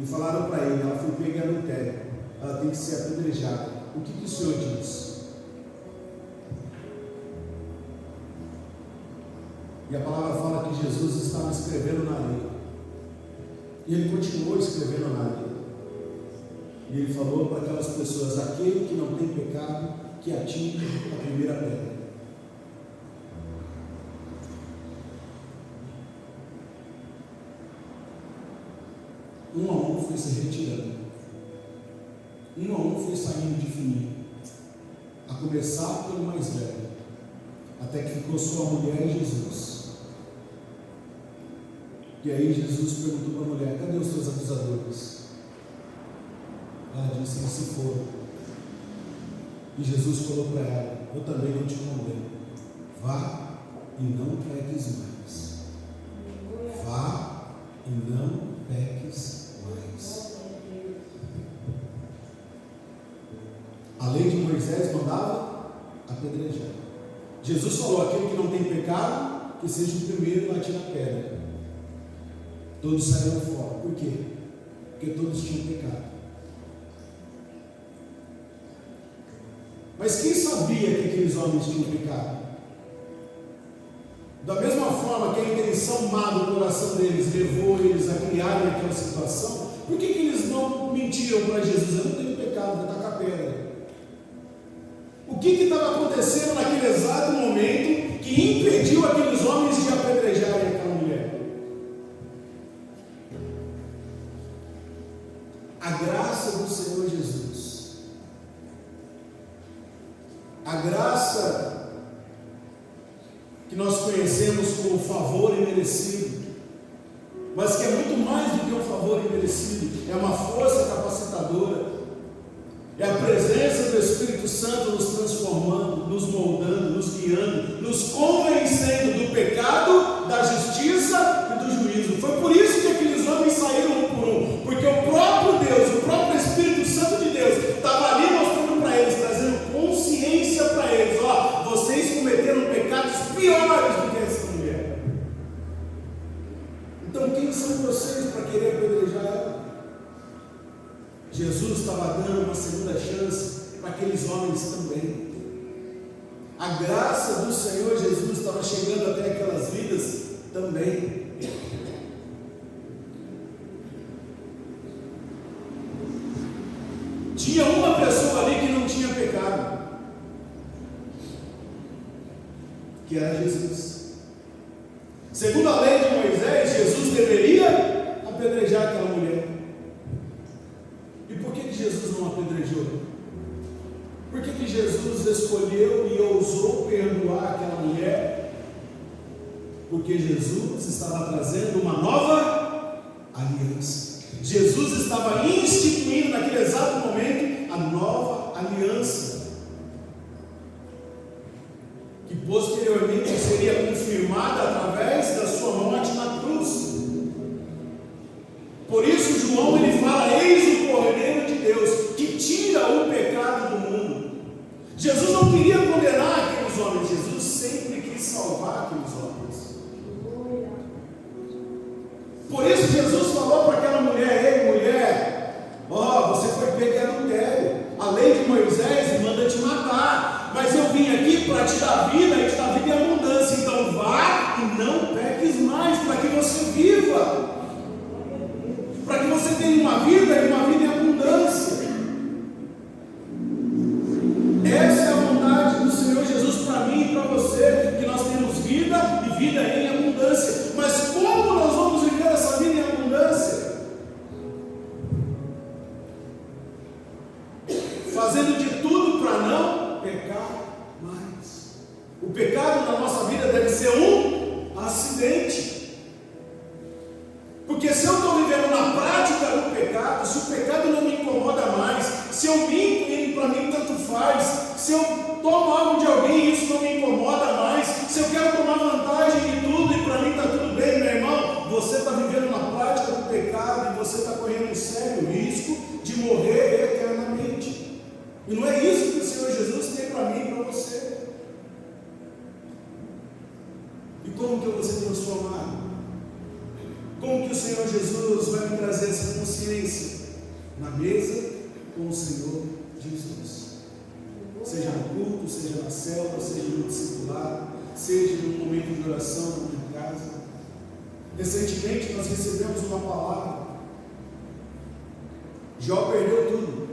e falaram para ele: ela foi pega em adultério, ela tem que ser apedrejada. o que o Senhor diz? E a palavra fala que Jesus estava escrevendo na lei. E ele continuou escrevendo na lei. E ele falou para aquelas pessoas: aquele que não tem pecado, que atire a primeira pedra. Um a um foi se retirando. Um a um foi saindo de fininho. A começar pelo mais velho. Até que ficou só a mulher e Jesus. E aí Jesus perguntou para a mulher: cadê os teus acusadores? Ela disse: eles se foram. E Jesus falou para ela: eu também não te condeno. Vá e não peques mais. Vá e não peques mais. A lei de Moisés mandava apedrejar. Jesus falou: aquele que não tem pecado, que seja o primeiro a atirar a pedra. Todos saíram fora. Por quê? Porque todos tinham pecado. Mas quem sabia que aqueles homens tinham pecado? Da mesma forma que a intenção má do coração deles levou eles a criarem aquela situação, por que eles não mentiram para Jesus? Eu não tenho pecado, vou tacar pedra. O que estava acontecendo naquele exato momento que impediu aqueles homens de apedrejarem aquela mulher? A graça do Senhor Jesus. A graça que nós conhecemos como favor imerecido, mas que é muito mais do que um favor imerecido, é uma força capacitadora, é a presença do Espírito Santo nos transformando, nos moldando, nos guiando, nos convencendo do pecado, da justiça e do juízo. Foi por isso que aqueles homens saíram um por um, porque o próprio Deus, o próprio Espírito Santo de Deus estava ali mostrando para eles, trazendo consciência para eles: ó, vocês cometeram pecados piores do que essa mulher. Então quem são vocês para querer apedrejar ela? Jesus estava dando uma segunda chance para aqueles homens também. A graça do Senhor Jesus estava chegando até aquelas vidas também. Tinha uma pessoa ali que não tinha pecado, que era Jesus. Segundo a lei de Moisés, Jesus deveria apedrejar aquela mulher. E por que Jesus não apedrejou? Por que Jesus escolheu e ousou perdoar aquela mulher? Porque Jesus estava trazendo uma nova aliança. Jesus estava instituindo naquele exato momento a nova aliança, que posteriormente seria confirmada através da sua morte na cruz. Por isso João ele fala: eis o Cordeiro de Deus que tira o pecado do mundo. Jesus não queria condenar aqueles homens, Jesus sempre quis salvar aqueles homens. Por isso Jesus falou para aquela mulher: ei mulher, ó, você foi pega em adultério, a lei de Moisés manda te matar, mas eu vim aqui para te dar vida e te dar vida em abundância. Então vá e não peques mais, para que você viva, para que você tenha uma vida e uma vida em abundância. Essa é a vontade do Senhor Jesus para mim e para você, que nós temos vida e vida em abundância. Mas como nós vamos viver essa vida em abundância? Fazendo de tudo para não pecar mais. O pecado na nossa vida deve ser um acidente. Porque se eu estou vivendo na prática do pecado, se o pecado não me incomoda mais, se eu minto e para mim tanto faz, se eu tomo algo de alguém e isso não me incomoda mais, se eu quero tomar vantagem de tudo e para mim está tudo bem, meu irmão, você está vivendo na prática do pecado e você está correndo um sério risco de morrer eternamente. E não é isso que o Senhor Jesus tem para mim e para você. E como que eu vou ser transformado? Como que o Senhor Jesus vai me trazer essa consciência? Na mesa com o Senhor Jesus. culto, seja na célula, seja no discipulado, seja num momento de oração em casa. Recentemente nós recebemos uma palavra. Jó perdeu tudo.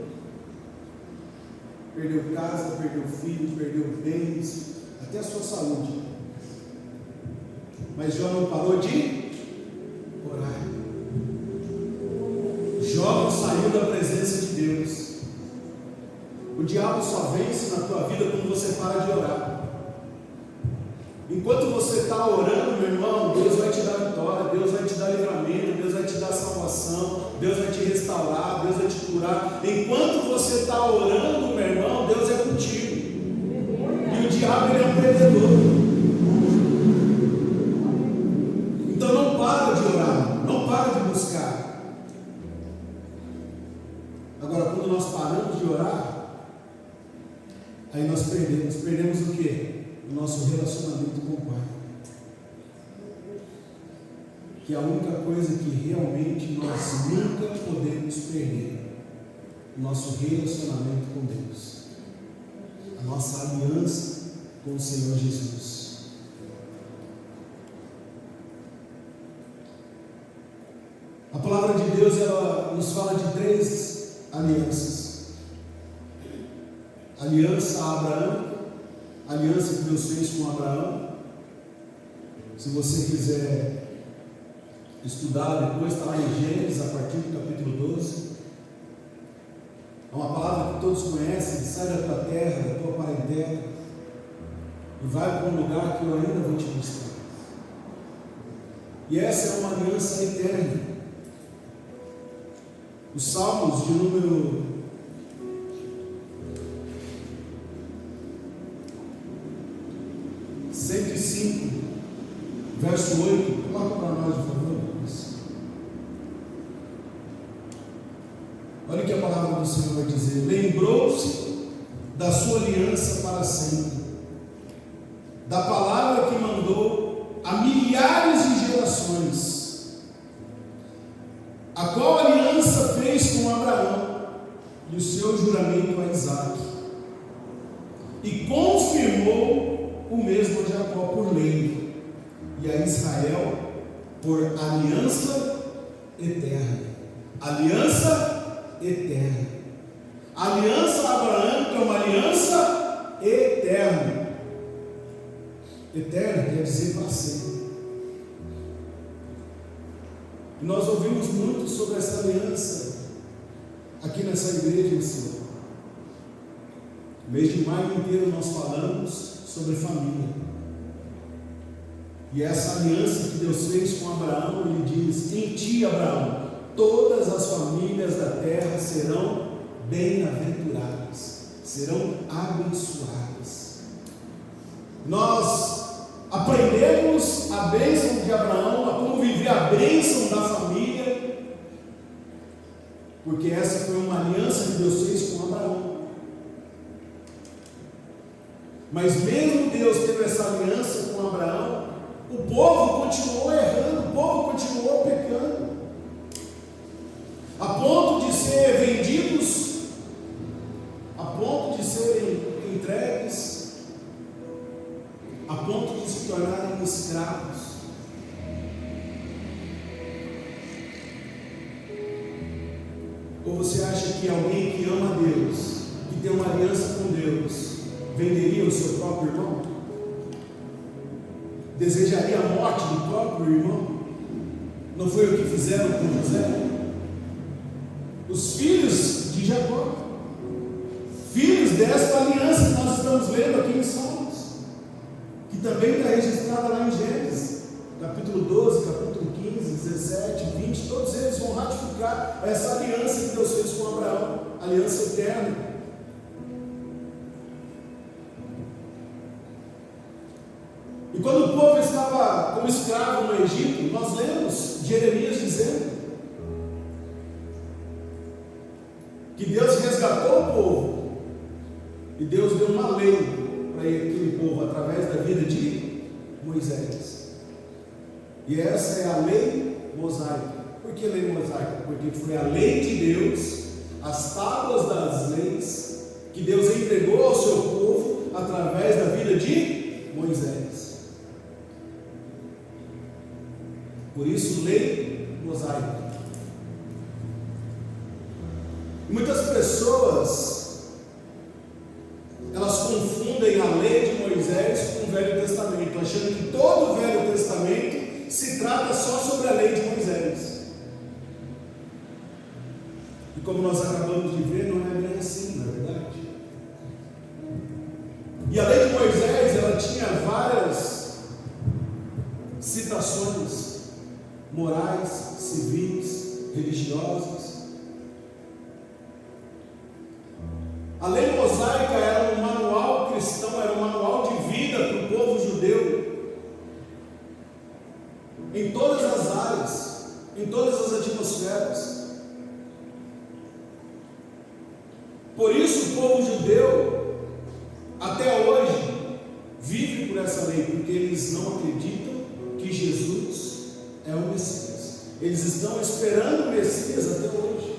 Perdeu casa, perdeu filho, perdeu bens, até a sua saúde. Mas Jó não parou de orar. Jó não saiu da presença de Deus. O diabo só vence na tua vida quando você para de orar. Enquanto você está orando, meu irmão, Deus vai te dar vitória, Deus vai te dar livramento, Deus vai te dar salvação, Deus vai te restaurar, Deus vai te curar. Enquanto você está orando, meu irmão, Deus é contigo. E o diabo, ele é um perdedor. Então não para de orar, não para de buscar. Agora, quando nós paramos de orar, aí nós perdemos o quê? O nosso relacionamento com o Pai, que é a única coisa que realmente nós nunca podemos perder, o nosso relacionamento com Deus, a nossa aliança com o Senhor Jesus. A palavra de Deus, ela nos fala de 3 alianças: aliança a Abraão, aliança que Deus fez com Abraão. Se você quiser estudar depois, está lá em Gênesis, a partir do capítulo 12. É uma palavra que todos conhecem: sai da tua terra, da tua parentela, e vai para um lugar que eu ainda vou te mostrar. E essa é uma aliança eterna. Os Salmos de número 105, verso 8, coloca para nós, por favor. Olha o que a palavra do Senhor vai dizer: lembrou-se da sua aliança para sempre, da palavra que mandou a milhares de gerações, a qual aliança fez com Abraão e o seu juramento a Isaque, e confirmou o mesmo a Jacó por lei, e a Israel por aliança eterna. Aliança eterna. Aliança a Abraão, que é uma aliança eterna. Eterna quer dizer para sempre. E nós ouvimos muito sobre essa aliança aqui nessa igreja, Senhor. O mês de maio inteiro nós falamos sobre família. E essa aliança que Deus fez com Abraão, Ele diz: em ti, Abraão, todas as famílias da terra serão bem-aventuradas, serão abençoadas. Nós aprendemos a bênção de Abraão, a como viver a bênção da família, porque essa foi uma aliança que Deus fez com Abraão. Mas mesmo Deus teve essa aliança com Abraão, o povo continuou errando, o povo continuou pecando, a ponto de ser vendidos, a ponto de serem entregues, a ponto de se tornarem escravos. Ou você acha que alguém que ama a Deus, que tem uma aliança com Deus, venderia o seu próprio irmão? Desejaria a morte do próprio irmão? Não foi o que fizeram com José? Os filhos de Jacó, filhos desta aliança que nós estamos lendo aqui em Salmos, que também está registrada lá em Gênesis, capítulo 12, capítulo 15, 17, 20, todos eles vão ratificar essa aliança que Deus fez com Abraão, aliança eterna. E quando o povo estava como escravo no Egito, nós lemos Jeremias dizendo que Deus resgatou o povo, e Deus deu uma lei para aquele povo através da vida de Moisés. E essa é a lei mosaica. Por que lei mosaica? Porque foi a lei de Deus, as tábuas das leis que Deus entregou ao seu povo através da vida de Moisés. Por isso, lei mosaica. Muitas pessoas, elas confundem a lei de Moisés com o Velho Testamento, achando que todo o Velho Testamento se trata só sobre a lei de Moisés. E como nós acabamos de ver, não é bem assim, na verdade. E a lei de Moisés, ela tinha várias citações morais, civis, religiosas. A lei mosaica era um manual cristão, era um manual de vida para o povo judeu, em todas as áreas, em todas as atmosferas. Por isso o povo judeu, até hoje, vive por essa lei, porque eles não acreditam que Jesus é o Messias. Eles estão esperando o Messias até hoje.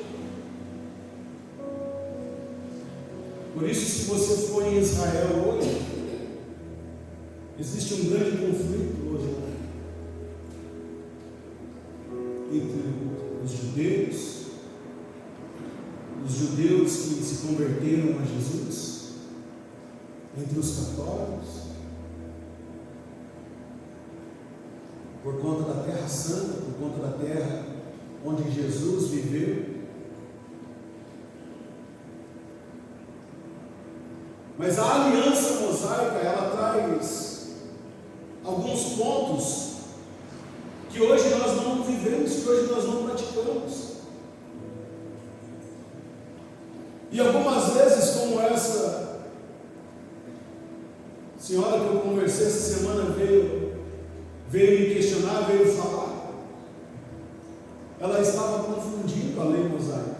Por isso, se você for em Israel hoje, existe um grande conflito hoje, né? Entre os judeus que se converteram a Jesus, entre os católicos, por conta da terra santa, por conta da terra onde Jesus viveu. Mas a aliança mosaica, ela traz alguns pontos que hoje nós não vivemos, que hoje nós não praticamos. E algumas vezes, como essa senhora que eu conversei essa semana veio me questionar, veio falar, ela estava confundindo a lei mosaica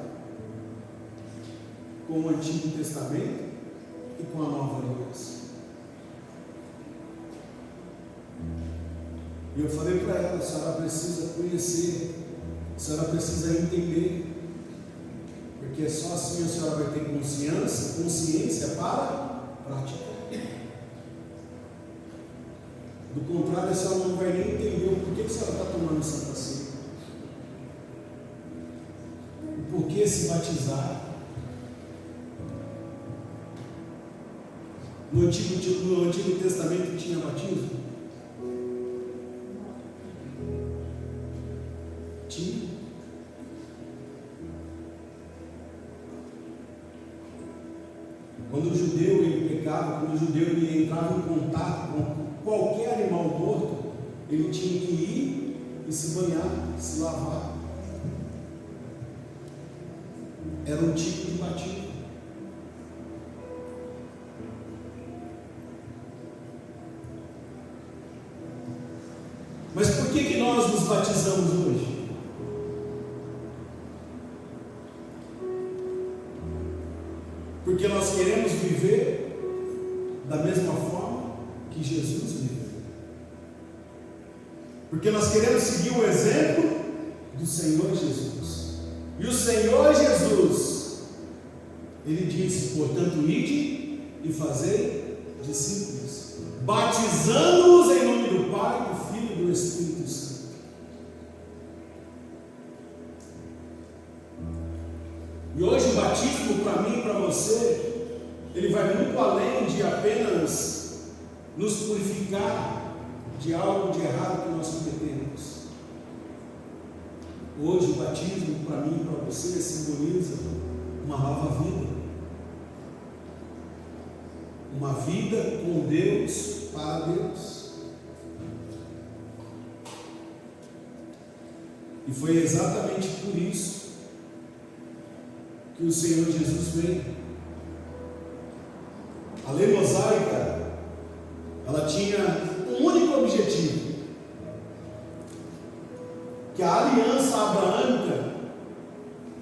com o Antigo Testamento e com a nova aliança. E eu falei para ela: a senhora precisa conhecer, a senhora precisa entender, porque só assim a senhora vai ter consciência para praticar. Do contrário, a senhora não vai nem entender o porquê que a senhora está tomando Santa Ceia, o porquê se batizar. No Antigo Testamento tinha batismo? Tinha. Quando o judeu ele pecava, quando o judeu ele entrava em contato com qualquer animal morto, ele tinha que ir e se banhar, se lavar. Era um tipo de batismo. Mas por que nós nos batizamos hoje? Porque nós queremos viver da mesma forma que Jesus viveu. Porque nós queremos seguir o exemplo do Senhor Jesus. E o Senhor Jesus, Ele disse: portanto, ide e fazei discípulos, batizando-os em nome do Pai, do Filho e do Espírito Santo. E hoje o batismo, para mim e para você, ele vai muito além de apenas nos purificar de algo de errado que nós cometemos. Hoje o batismo, para mim e para você, simboliza uma nova vida. Uma vida com Deus, para Deus. E foi exatamente por isso que o Senhor Jesus veio. A lei mosaica, ela tinha um único objetivo: que a aliança abraâmica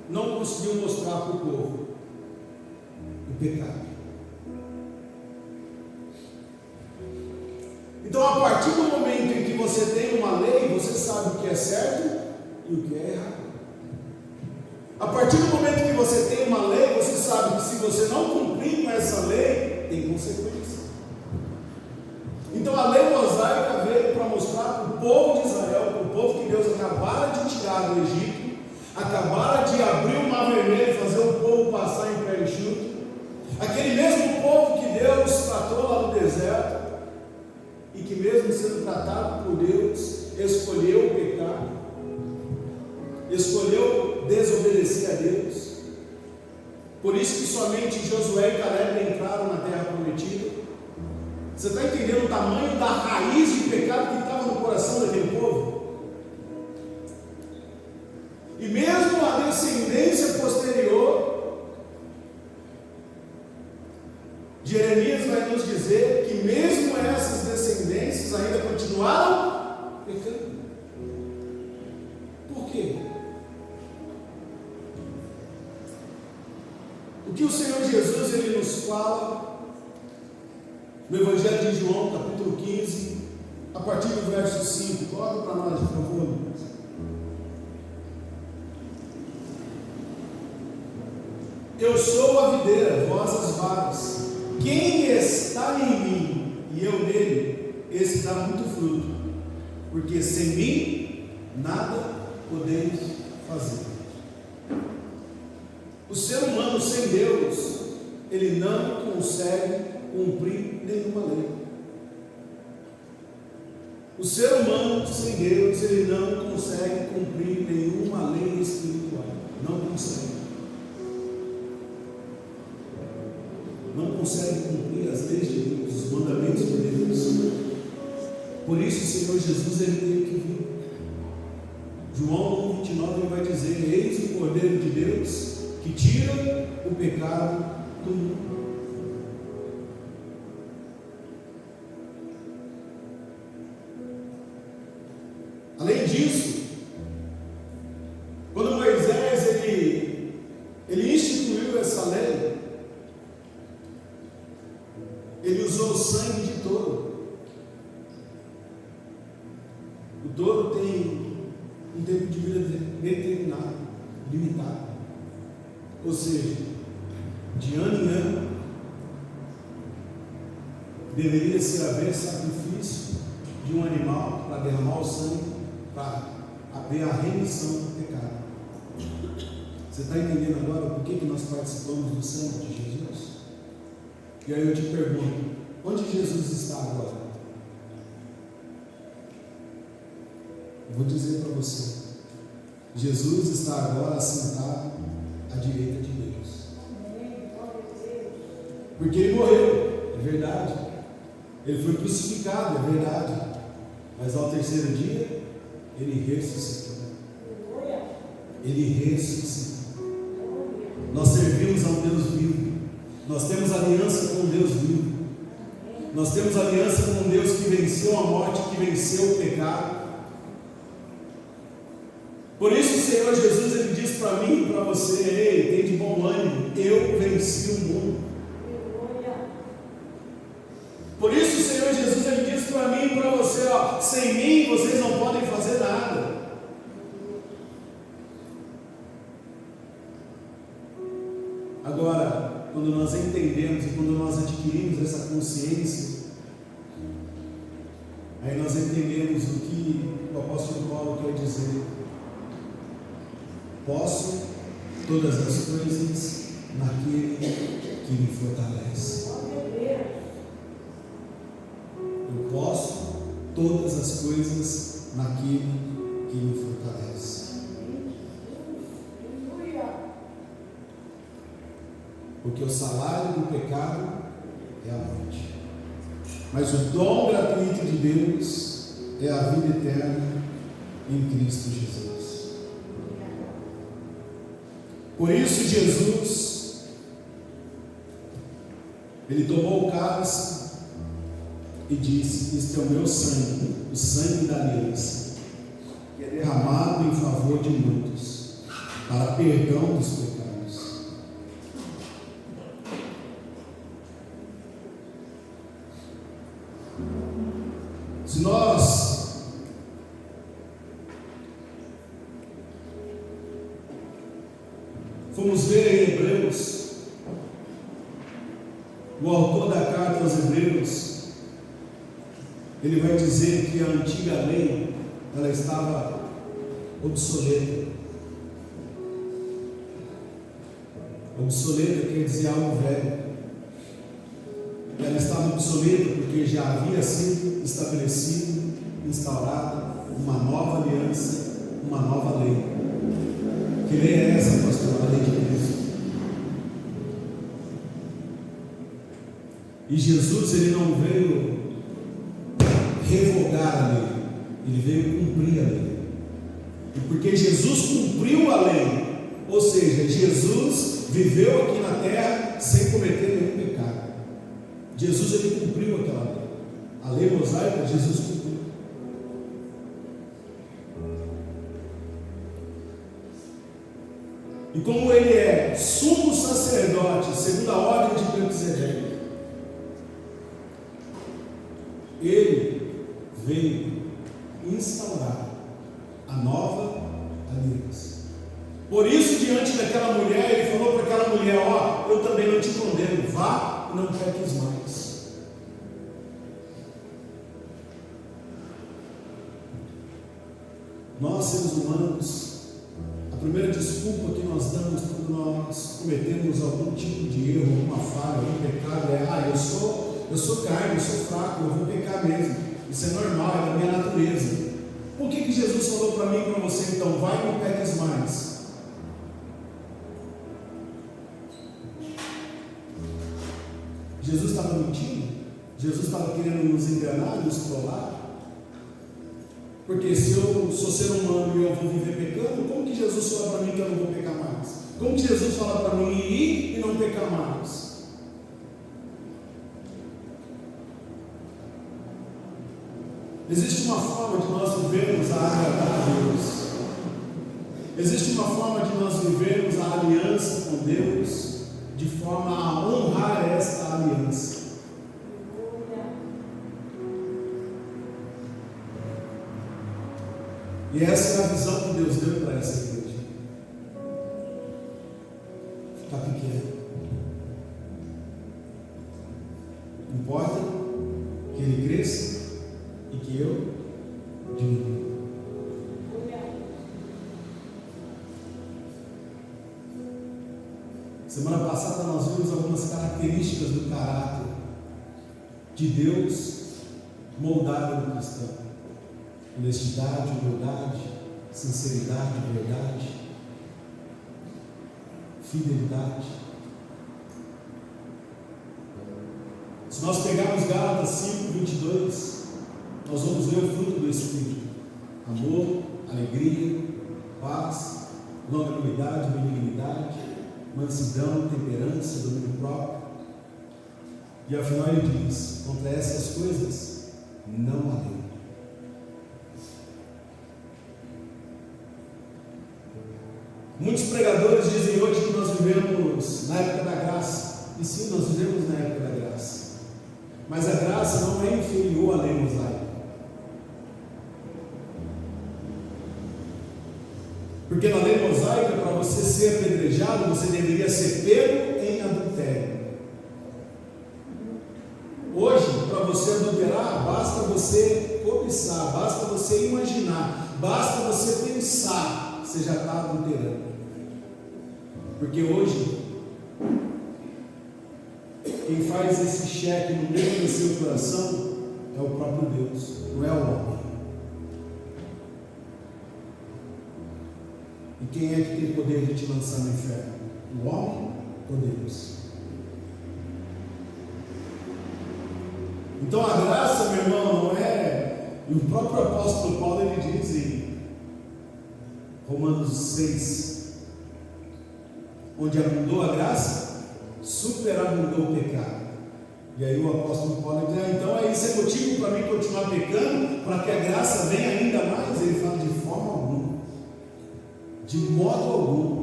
não conseguiu mostrar para o povo o pecado. Então, a partir do momento em que você tem uma lei, você sabe o que é certo e o que é errado. A partir do momento que você tem uma lei, você sabe que se você não cumprir com essa lei, tem consequência. libertaram o Egito, acabaram de abrir o Mar Vermelho e fazer o povo passar em pé enxuto, aquele mesmo povo que Deus tratou lá no deserto, e que mesmo sendo tratado por Deus, escolheu o pecado, escolheu desobedecer a Deus. Por isso que somente Josué e Caleb entraram na terra prometida. Você está entendendo o tamanho da raiz de pecado que estava no coração daquele povo? E mesmo a descendência posterior, Jeremias vai nos dizer que mesmo essas descendências ainda continuaram pecando. Por quê? O que o Senhor Jesus ele nos fala no Evangelho de João, capítulo 15, a partir do verso 5, coloca para nós, por favor. Eu sou a videira, vós as varas. Quem está em mim e eu nele, esse dá muito fruto, porque sem mim nada podemos fazer. O ser humano sem Deus, ele não consegue cumprir nenhuma lei. O ser humano sem Deus, ele não consegue cumprir nenhuma lei espiritual. Não consegue. Não consegue cumprir as leis de Deus, os mandamentos de Deus. Por isso o Senhor Jesus ele teve que vir. João 1,29 ele vai dizer: eis o Cordeiro de Deus que tira o pecado do mundo. Além disso, quando Moisés ele instituiu essa lei, ele usou o sangue de touro. O touro tem um tempo de vida determinado, limitado. Ou seja, de ano em ano, deveria se haver sacrifício de um animal para derramar o sangue, para haver a remissão do pecado. Você está entendendo agora por que nós participamos do sangue de Jesus? E aí eu te pergunto, onde Jesus está agora? Eu vou dizer para você, Jesus está agora assentado à direita de Deus. Porque ele morreu, é verdade. Ele foi crucificado, é verdade. Mas ao terceiro dia, ele ressuscitou. Ele ressuscitou. Nós servimos a um Deus vivo. Nós temos aliança com Deus vivo. Nós temos aliança com Deus que venceu a morte, que venceu o pecado. Por isso o Senhor Jesus ele diz para mim e para você: ei, tem de bom ânimo, eu venci o mundo. Por isso o Senhor Jesus ele diz para mim e para você: ó, sem mim vocês não podem fazer nada. Agora, quando nós entendemos e quando nós adquirimos essa consciência, aí nós entendemos o que o apóstolo Paulo quer dizer. Posso todas as coisas naquele que me fortalece. Eu posso todas as coisas naquele que me fortalece. Porque o salário do pecado é a morte, mas o dom gratuito de Deus é a vida eterna em Cristo Jesus. Por isso Jesus, ele tomou o cálice e disse: este é o meu sangue, o sangue da aliança, que é derramado em favor de muitos, para perdão dos pecados. Se nós formos ver em Hebreus, o autor da carta aos Hebreus, ele vai dizer que a antiga lei, ela estava obsoleta. Obsoleta quer dizer algo velho. Ela estava obsoleta porque já havia sido estabelecido, instaurada uma nova aliança, uma nova lei. Que lei é essa, pastor? A lei de Cristo. E Jesus, ele não veio revogar a lei, ele veio cumprir a lei. E porque Jesus cumpriu a lei, ou seja, Jesus viveu aqui na terra sem cometer nenhum pecado. Jesus, ele cumpriu aquela lei. A lei mosaica, Jesus cumpriu. E como ele é sumo sacerdote, segundo a ordem de Melquisedeque, ele veio instaurar a nova aliança. Por isso, diante daquela mulher, ele falou para aquela mulher: ó, eu também não te condeno, vá e não peques mais. Nós, seres humanos, a primeira desculpa que nós damos quando nós cometemos algum tipo de erro, alguma falha, algum pecado é: eu sou carne, eu sou fraco, eu vou pecar mesmo. Isso é normal, é da minha natureza. Por que Jesus falou para mim e para você então: vai e não peques mais? Jesus estava mentindo? Jesus estava querendo nos enganar, nos trollar? Porque se eu sou ser humano e eu vou viver pecando, como que Jesus fala para mim que eu não vou pecar mais? Como que Jesus fala para mim ir e não pecar mais? Existe uma forma de nós vivermos a agradar a Deus. Existe uma forma de nós vivermos a aliança com Deus, de forma a honrar esta aliança. E essa é a visão que Deus deu para essa igreja. Ficar pequeno. Importa que ele cresça e que eu diminua. Semana passada nós vimos algumas características do caráter de Deus moldado no cristão: honestidade, humildade, sinceridade, verdade, fidelidade. Se nós pegarmos Gálatas 5:22, nós vamos ver o fruto do Espírito: amor, alegria, paz, longanimidade, benignidade, mansidão, temperança, domínio próprio. E afinal ele diz: contra essas coisas não há lei. Muitos pregadores dizem hoje que nós vivemos na época da graça. E sim, nós vivemos na época da graça. Mas a graça não é inferior à lei mosaica. Porque na lei mosaica, para você ser apedrejado, você deveria ser pego em adultério. Hoje, para você adulterar, basta você cobiçar, basta você imaginar, basta você pensar, você já está adulterando. Porque hoje, quem faz esse cheque no meio do seu coração é o próprio Deus, não é o homem. E quem é que tem poder de te lançar no inferno? O homem ou Deus? Então a graça, meu irmão, não é... E o próprio apóstolo Paulo, ele diz em Romanos 6, onde abundou a graça, superabundou o pecado. E aí o apóstolo Paulo diz: então isso é motivo para mim continuar pecando, para que a graça venha ainda mais? Ele fala: de forma alguma, de modo algum.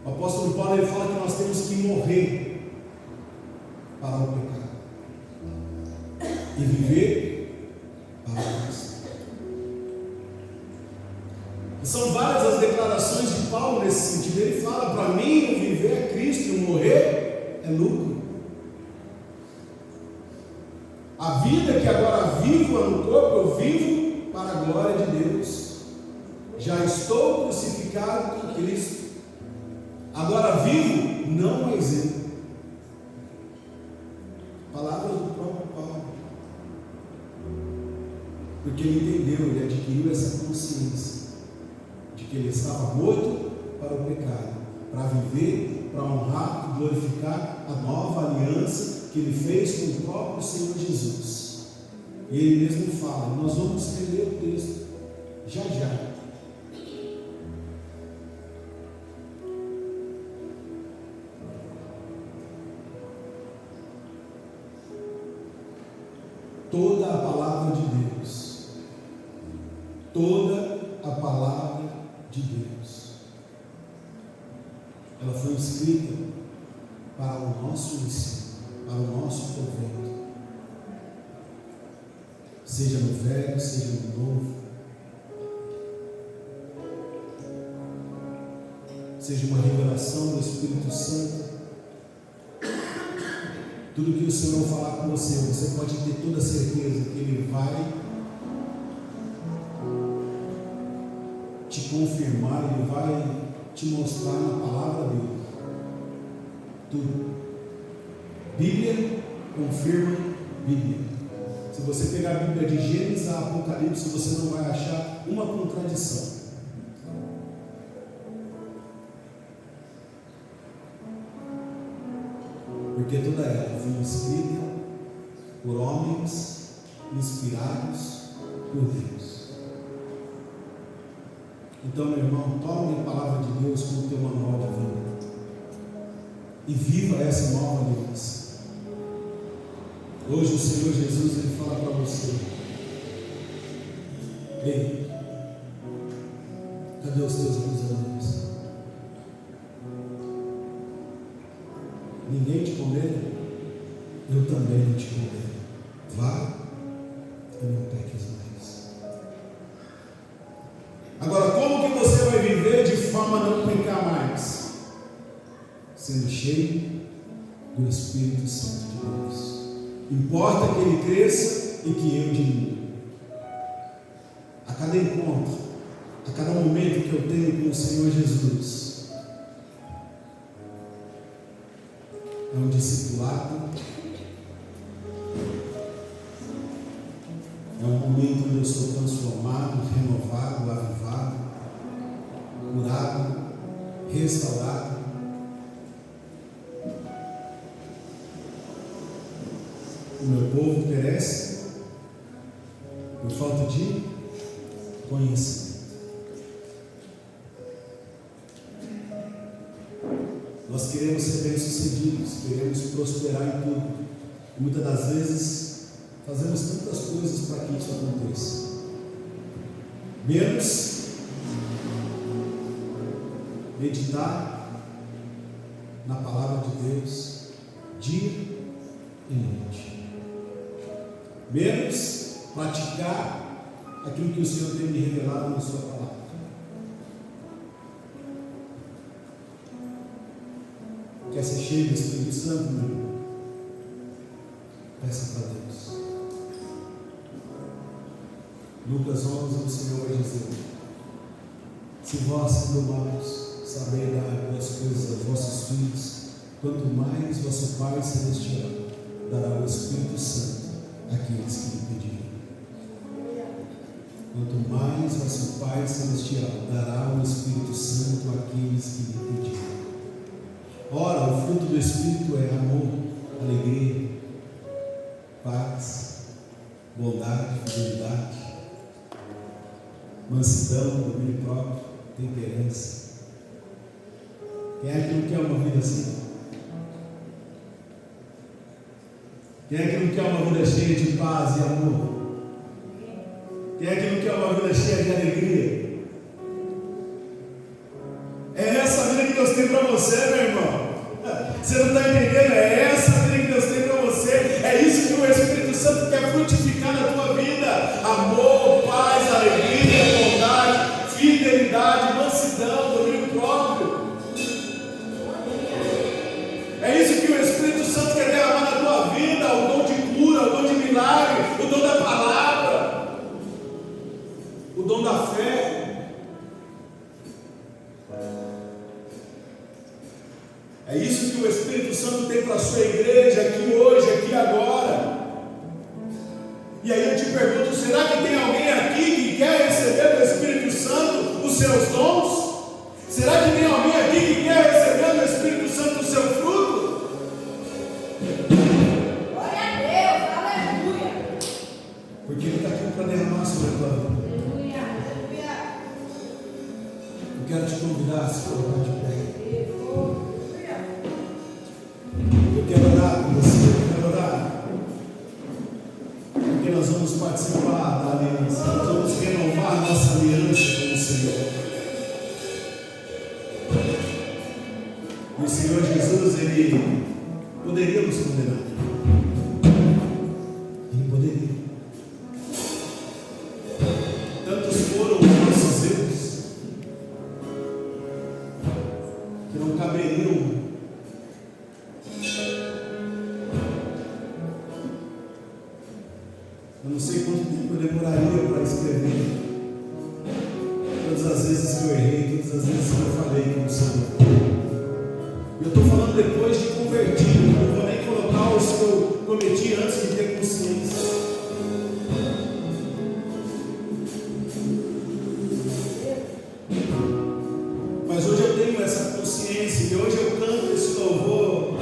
O apóstolo Paulo, ele fala que nós temos que morrer para o pecado e viver para a graça. São várias as declarações de Paulo nesse sentido. Ele fala: para mim o viver é Cristo e o morrer é lucro. A crucificado com Cristo. Agora vivo, não mais eu. Palavras do próprio Paulo. Porque ele entendeu, ele adquiriu essa consciência de que ele estava morto para o pecado, para viver, para honrar e glorificar a nova aliança que ele fez com o próprio Senhor Jesus. E ele mesmo fala, nós vamos ler o texto já já. Toda a palavra de Deus, toda a palavra de Deus, ela foi escrita para o nosso ensino, para o nosso proveito, seja no velho, seja no novo, seja uma revelação do Espírito Santo. Tudo que o Senhor falar com você, você pode ter toda a certeza que Ele vai te confirmar, Ele vai te mostrar na palavra dele. Tudo. Bíblia confirma Bíblia. Se você pegar a Bíblia de Gênesis a Apocalipse, você não vai achar uma contradição. Porque toda ela foi escrita por homens inspirados por Deus. Então, meu irmão, tome a palavra de Deus como teu manual de vida e viva essa nova aliança. Hoje o Senhor Jesus, Ele fala para você: ei, cadê os teus acusadores? Ninguém te condena, eu também não te condeno. Vá e não peques mais. Agora, como que você vai viver de forma a não pecar mais? Sendo cheio do Espírito Santo de Deus. Importa que ele cresça e que eu diminua. A cada encontro, a cada momento que eu tenho com o Senhor Jesus, é um discipulado, é um momento onde eu sou transformado, renovado, avivado, curado, restaurado. O meu povo perece por falta de conhecimento. Nós queremos ser bem-sucedidos, queremos prosperar em tudo. E muitas das vezes fazemos tantas coisas para que isso aconteça, menos meditar na palavra de Deus dia e noite, menos praticar aquilo que o Senhor tem me revelado na sua palavra. Quer ser cheio do Espírito Santo, meu irmão? Peça para Deus. Lucas 11, o Senhor vai dizer: se vós, meus irmãos, sabeis dar boas coisas aos vossos filhos, quanto mais vosso Pai Celestial dará o Espírito Santo àqueles que lhe pedirem. Quanto mais vosso Pai Celestial dará o Espírito Santo àqueles que lhe pedirem. Ora, o fruto do Espírito é amor, alegria, paz, bondade, fidelidade, mansidão, domínio próprio, temperança. Quem é que não quer uma vida assim? Quem é que não quer uma vida cheia de paz e amor? Quem é que não quer uma vida cheia de alegria? É essa vida que Deus tem para você, meu irmão. Você não está entendendo? É essa vida que Deus tem para você. É isso que o Espírito Santo quer frutificar na tua vida: amor, paz, alegria, bondade, fidelidade, mansidão, domínio próprio. É isso que o Espírito Santo quer derramar na tua vida: o dom de cura, o dom de milagre, o dom da palavra, o dom da fé. É isso que o Espírito Santo tem para a sua igreja aqui hoje, aqui agora. E aí eu te pergunto, será que tem alguém aqui que quer receber do Espírito Santo os seus dons? Será que tem alguém aqui que quer receber do Espírito Santo o seu fruto? Glória a Deus, aleluia. Porque Ele está aqui para derramar sobre a tua vida. Aleluia, aleluia. Eu quero te convidar a se colocar de pé. Eu quero orar com você, eu quero orar. Porque nós vamos participar da aliança, nós vamos renovar a nossa aliança com o Senhor. E o Senhor Jesus, Ele poderia nos condenar. Ele poderia. Tantos foram os nossos erros que não caberiam. Eu não sei quanto tempo eu demoraria para escrever todas as vezes que eu errei, todas as vezes que eu falei com o Senhor. Eu estou falando depois de convertido, não vou nem colocar os que eu cometi antes de ter consciência. Mas hoje eu tenho essa consciência e hoje eu canto esse louvor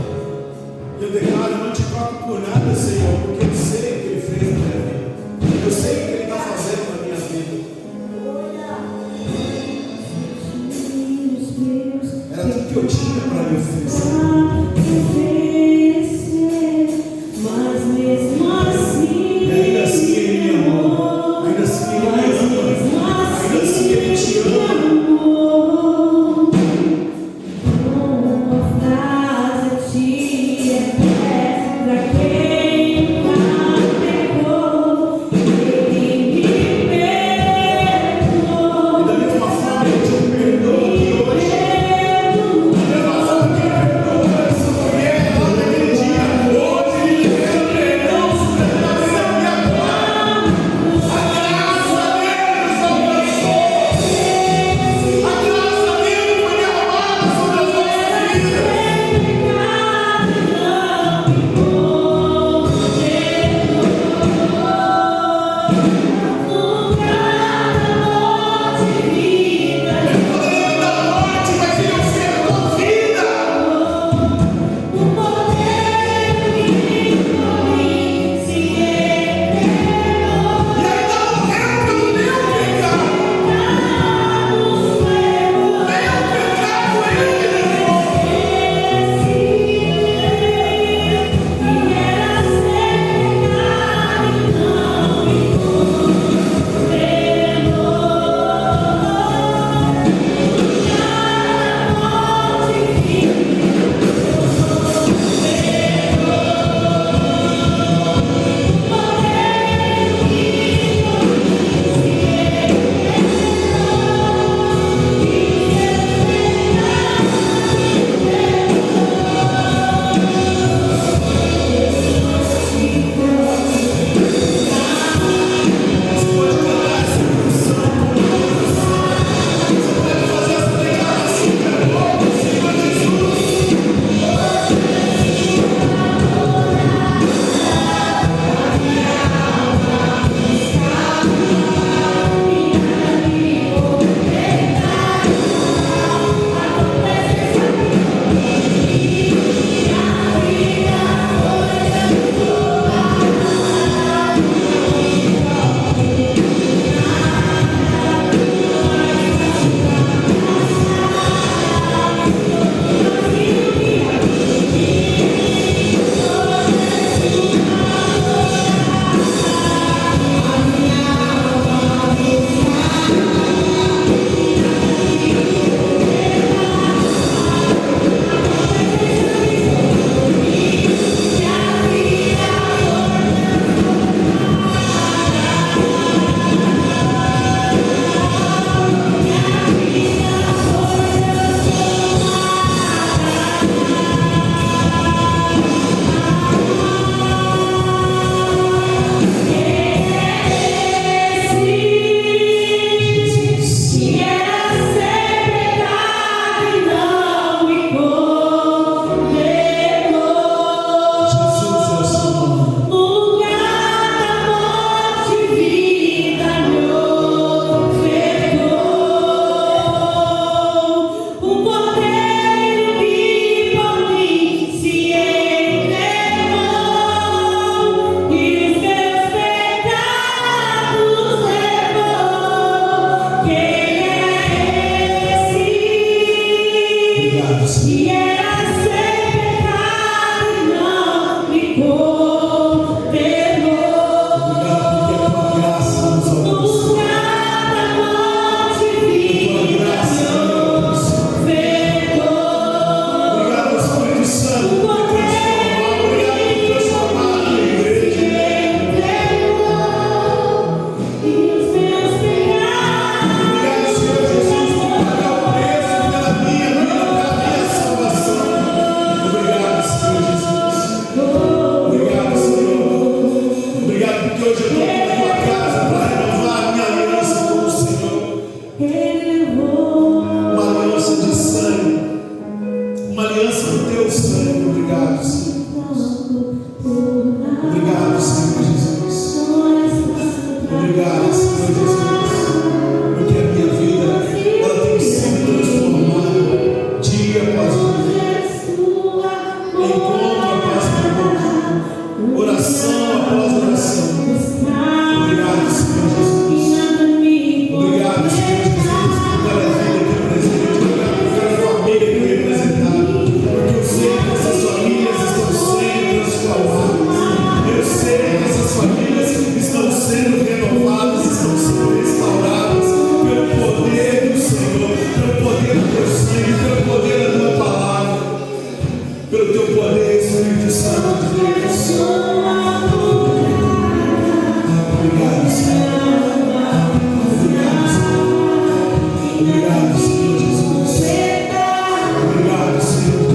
e eu declaro: eu não te troco por nada, Senhor, porque eu sei o que Ele fez na minha vida, eu sei o que Ele está fazendo na minha vida. Era tudo que eu tinha para me oferecer. Mas mesmo assim, E ainda assim Ele me amou, ainda assim Ele me ama, ainda assim Ele te ama. uma frase te é pra quem teu sangue. Obrigado, Senhor. Obrigado, Senhor Jesus. Obrigado, Senhor Jesus. Porque a minha vida, ela tem sido transformada dia após dia. Encontro após encontro. Oração após oração. Obrigado, Senhor Jesus. Obrigado, Senhor Jesus, por cada vida aqui presente. Obrigado por cada família aqui representada. Porque eu sei que essas famílias estão sendo transformadas. Eu sei que essas famílias estão sendo renovadas, estão sendo restauradas pelo poder do Senhor, pelo poder do teu sangue, pelo poder da tua palavra, pelo teu poder, Espírito Santo de Deus. Obrigado, Senhor. Obrigado, Senhor. Obrigado, Senhor Jesus. Obrigado, Senhor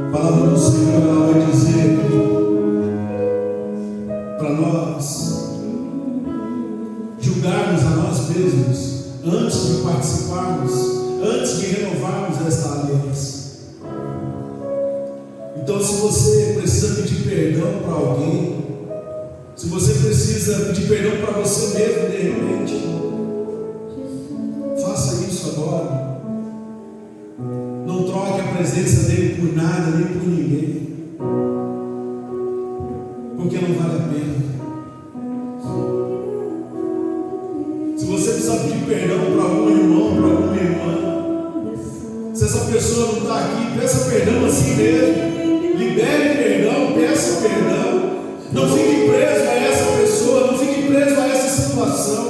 A palavra do Senhor, ela vai dizer para nós julgarmos a nós mesmos antes de participarmos, antes de renovarmos esta aliança. Então, se você precisa pedir perdão para alguém, se você precisa pedir perdão para você mesmo de repente, faça isso agora. Não troque a presença dele por nada, nem por ninguém, porque não vale a pena. Se você precisar pedir perdão para algum irmão, para alguma irmã, se essa pessoa não está aqui, peça perdão assim mesmo. Libere perdão, peça perdão. Não fique preso a essa pessoa, não fique preso a essa situação.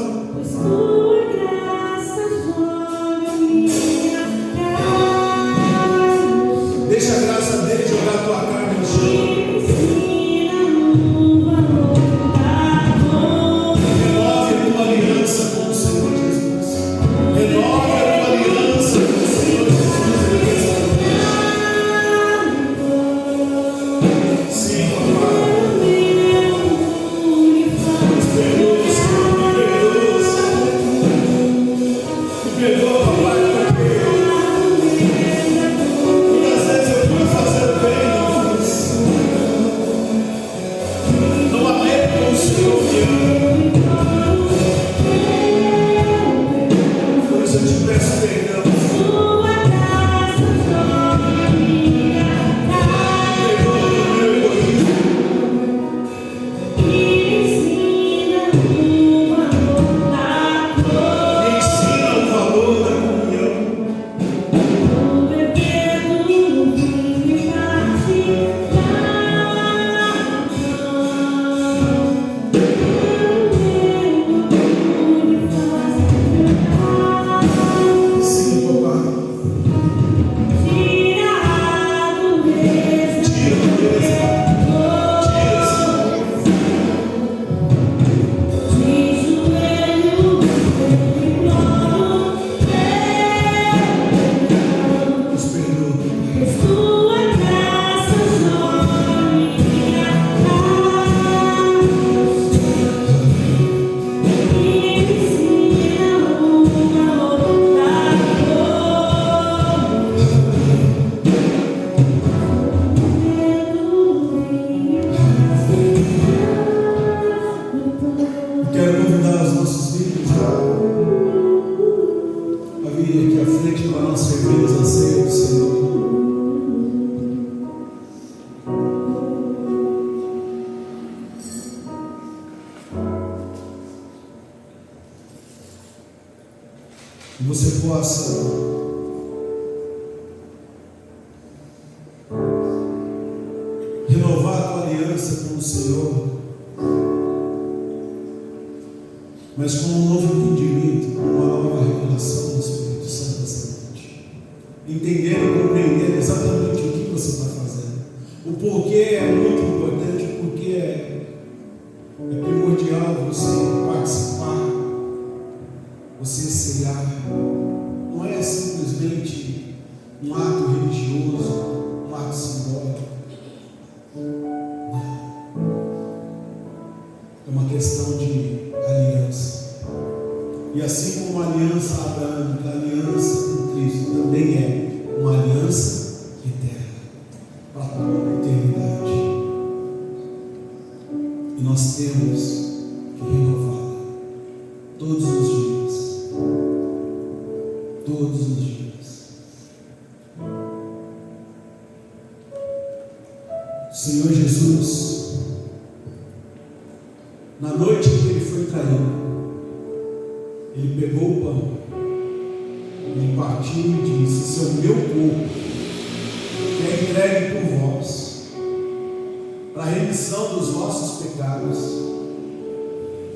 Deixa a graça dele jogar a tua carne no chão. Renove a tua aliança com o Senhor Jesus. Renove a tua aliança com o Senhor Jesus. Sim, papai. Nos perdoa, Senhor, me perdoa, Senhor. Me perdoa, papai, porque muitas vezes eu fui fazer bem, não fiz. Não amei como o Senhor me ama. Por isso eu te peço perdão. Perdoa o meu egoísmo. Me ensina o valor da comunhão. Sim, papai. Tira a dureza. Tira, Senhor. Nos perdoa. Quero convidar os nossos filhos a vir aqui à frente para nós servirmos a ceia do Senhor. Que você possa renovar a tua aliança com o Senhor, mas com um novo entendimento, com uma nova revelação do Espírito Santo essa noite. Entendendo e compreendendo exatamente o que você está fazendo. O porquê é muito importante, o porquê é primordial você participar, você ceiar. Não é simplesmente uma aliança eterna para toda a eternidade. E nós temos que renová-la todos os dias. Todos os dias. Senhor Jesus, na noite em que ele foi traído, ele pegou o pão, ele partiu e disse: "Esse é o meu corpo, que é entregue por vós, para a remissão dos vossos pecados.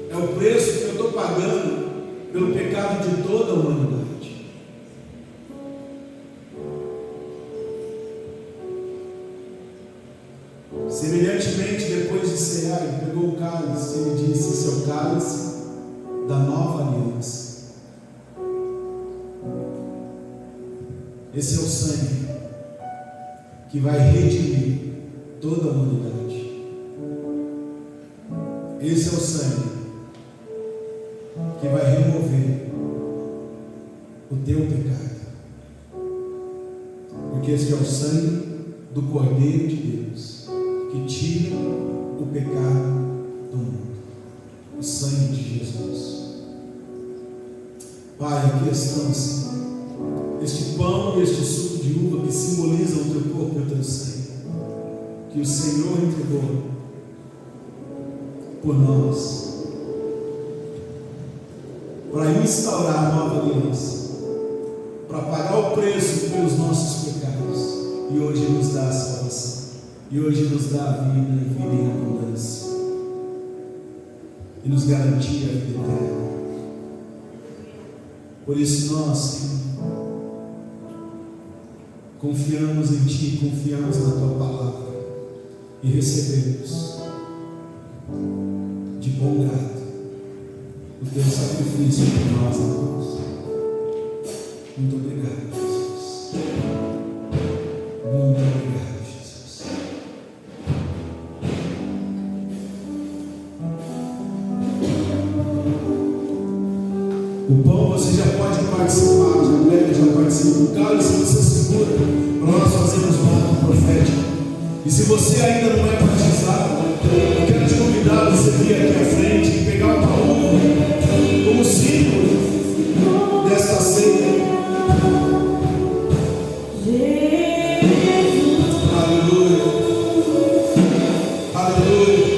É o preço que eu estou pagando pelo pecado de toda a humanidade." Semelhantemente, depois de cear, ele pegou o cálice e ele disse: "Esse é o cálice da nova aliança. Esse é o sangue que vai redimir toda a humanidade. Esse é o sangue que vai remover o teu pecado. Porque esse é o sangue do Cordeiro de Deus, que tira o pecado do mundo. O sangue de Jesus. Pai, aqui estão, Senhor, este pão e este suco de uva que simbolizam o teu corpo e o teu sangue, que o Senhor entregou por nós, para instaurar a nova aliança, para pagar o preço pelos nossos pecados, e hoje nos dá a salvação, e hoje nos dá a vida e vida em abundância, e nos garantir a vida eterna. Por isso nós, Senhor, confiamos em Ti, confiamos na Tua palavra e recebemos de bom grado o Teu sacrifício por nós na cruz. Muito obrigado, Jesus. Muito obrigado, Jesus. O pão você já pode participar, já pega, já participa. O cálice você segura para nós fazermos um ato profético. E se você ainda não é batizado, eu quero te convidar a você vir aqui à frente e pegar uma uva como símbolo desta ceia. Aleluia. Aleluia.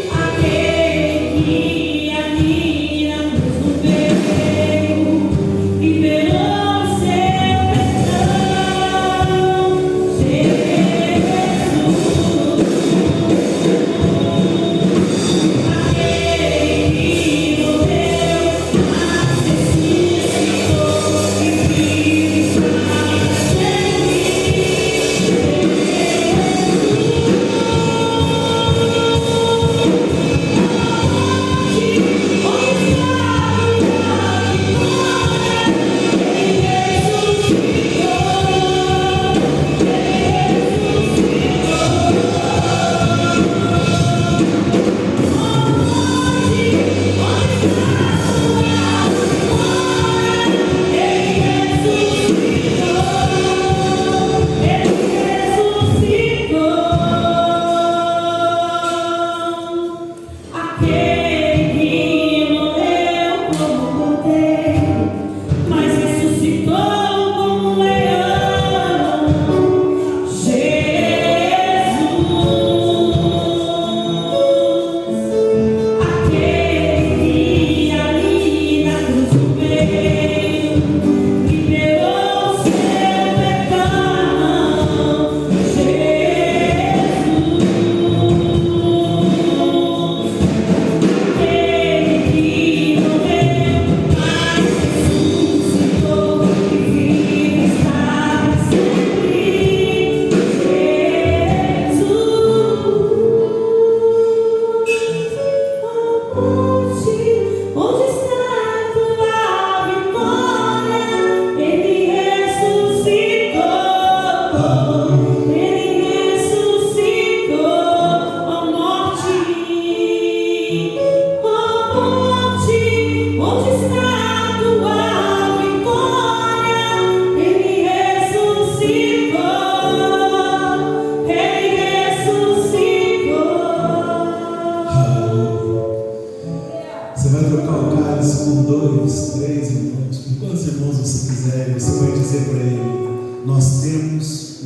Thank you.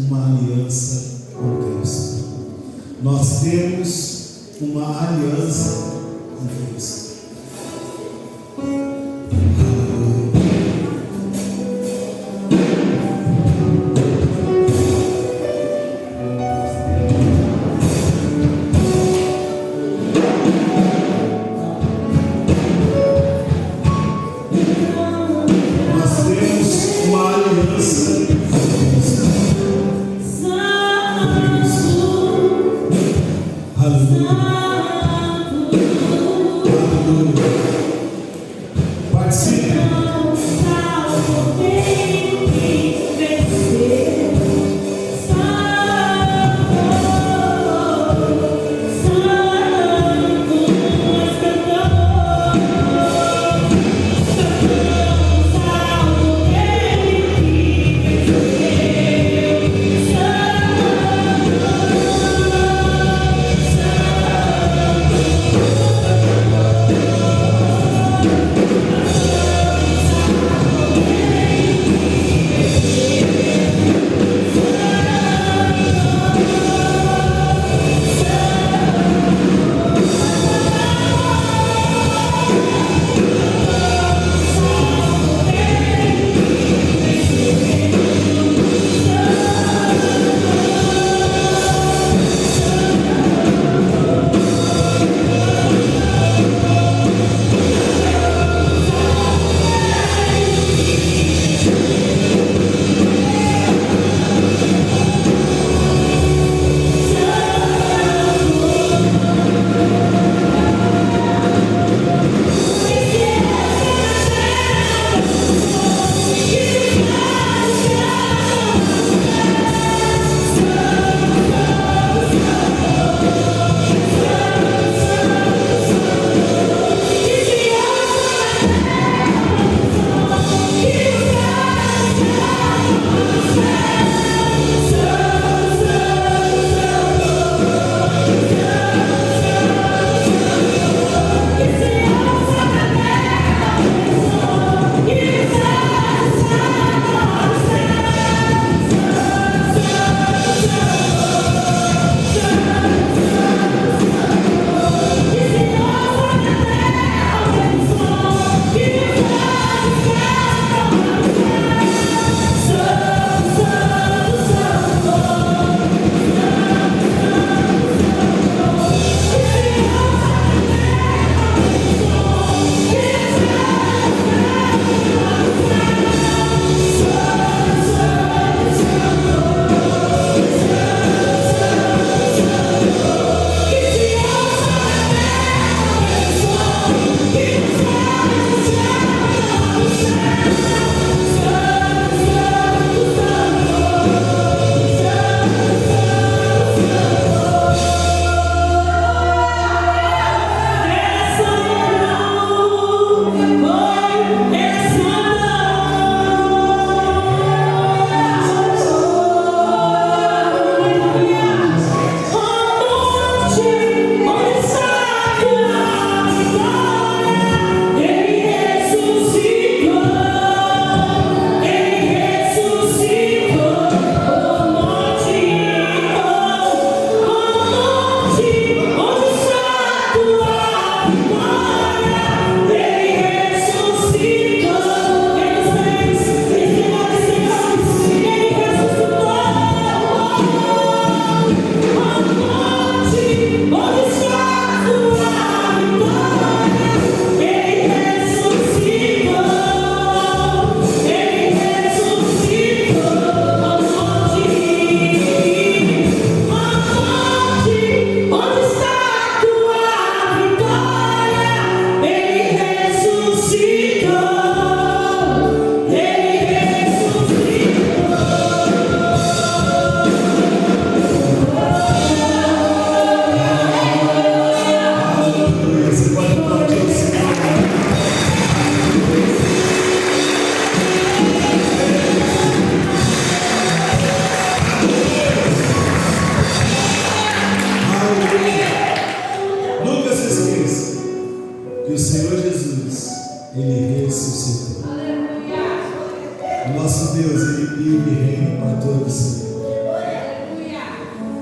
uma aliança com Cristo. Nós temos uma aliança com Cristo. Participe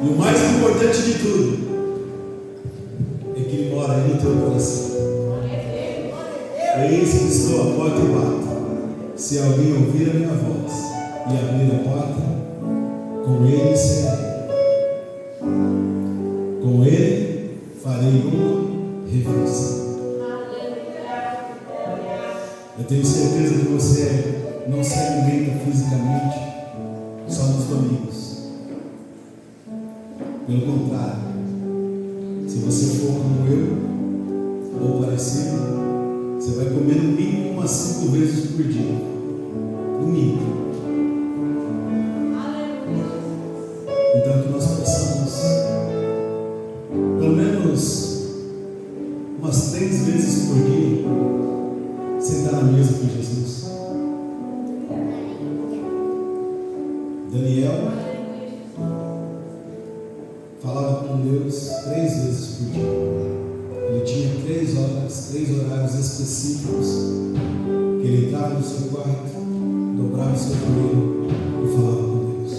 E o mais importante de tudo é que Ele mora aí no teu coração. Eis que estou à porta e bato. Se alguém ouvir a minha voz e abrir a porta, com Ele serei. Com Ele farei uma refeição. Eu tenho certeza que você não se alimenta fisicamente só nos domingos. Pelo contrário, se você for como eu ou parecido, você vai comer no mínimo umas 5 vezes por dia. No mínimo. Então que nós possamos pelo menos umas 3 vezes por dia sentar na mesa com Jesus. Daniel falava com Deus 3 vezes por dia. Ele tinha 3 horários específicos que ele entrava no seu quarto, dobrava o seu joelho e falava com Deus.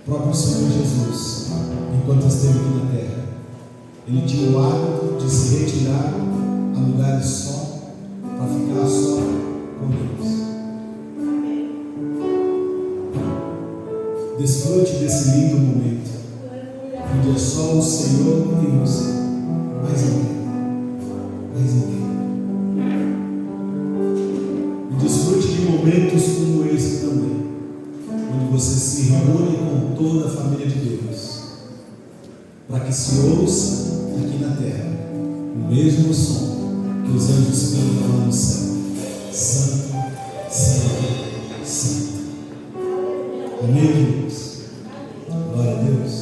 O próprio Senhor Jesus, enquanto esteve aqui na terra, ele tinha o hábito de se retirar a lugares só, para ficar só com Deus. Desfrute desse lindo momento, onde é só o Senhor e você, mais ninguém, mais ninguém. E desfrute de momentos como esse também, onde você se reúne com toda a família de Deus, para que se ouça aqui na terra o mesmo som que os anjos cantam lá no céu: Santo, Santo, Santo. Amém, queridos? Glória a Deus.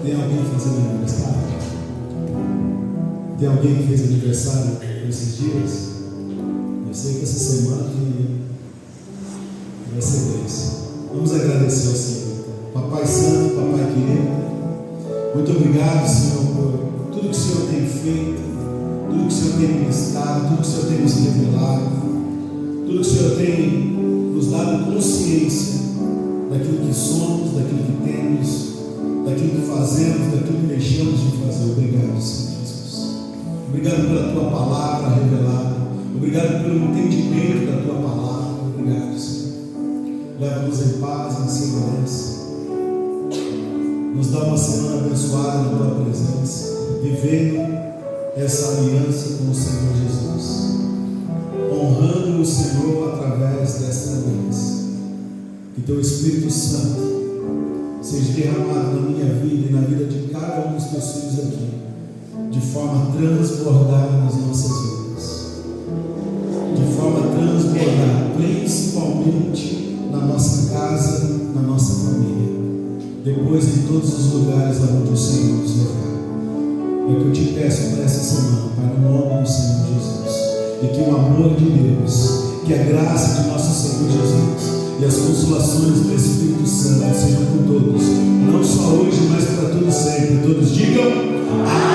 Tem alguém fazendo aniversário? Tem alguém que fez aniversário nesses dias? Eu sei que essa semana vai ser bênção. Vamos agradecer ao Senhor. Papai Santo, Papai querido, muito obrigado, Senhor, por tudo que o Senhor tem feito, tudo que o Senhor tem ministrado, tudo que o Senhor tem nos revelado, tudo que o Senhor tem nos dado consciência daquilo que somos, daquilo que temos, daquilo que fazemos, daquilo que deixamos de fazer. Obrigado, Senhor Jesus. Obrigado pela Tua palavra revelada. Obrigado pelo entendimento da Tua palavra. Obrigado, Senhor. Leva-nos em paz, em segurança. Nos dá uma semana abençoada na Tua presença, vivendo essa aliança com o Senhor Jesus, honrando o Senhor através desta aliança. Que Teu Espírito Santo seja derramado na minha vida e na vida de cada um dos Teus filhos aqui, de forma a transbordar nas nossas vidas, de forma a transbordar principalmente na nossa casa, na nossa família, depois em todos os lugares aonde o Senhor nos levar. É o que eu te peço para essa semana, Pai, no nome do Senhor Jesus, e que o amor de Deus, que a graça de nosso Senhor Jesus e as consolações do Espírito Santo sejam com todos, não só hoje, mas para todos sempre. Todos digam amém.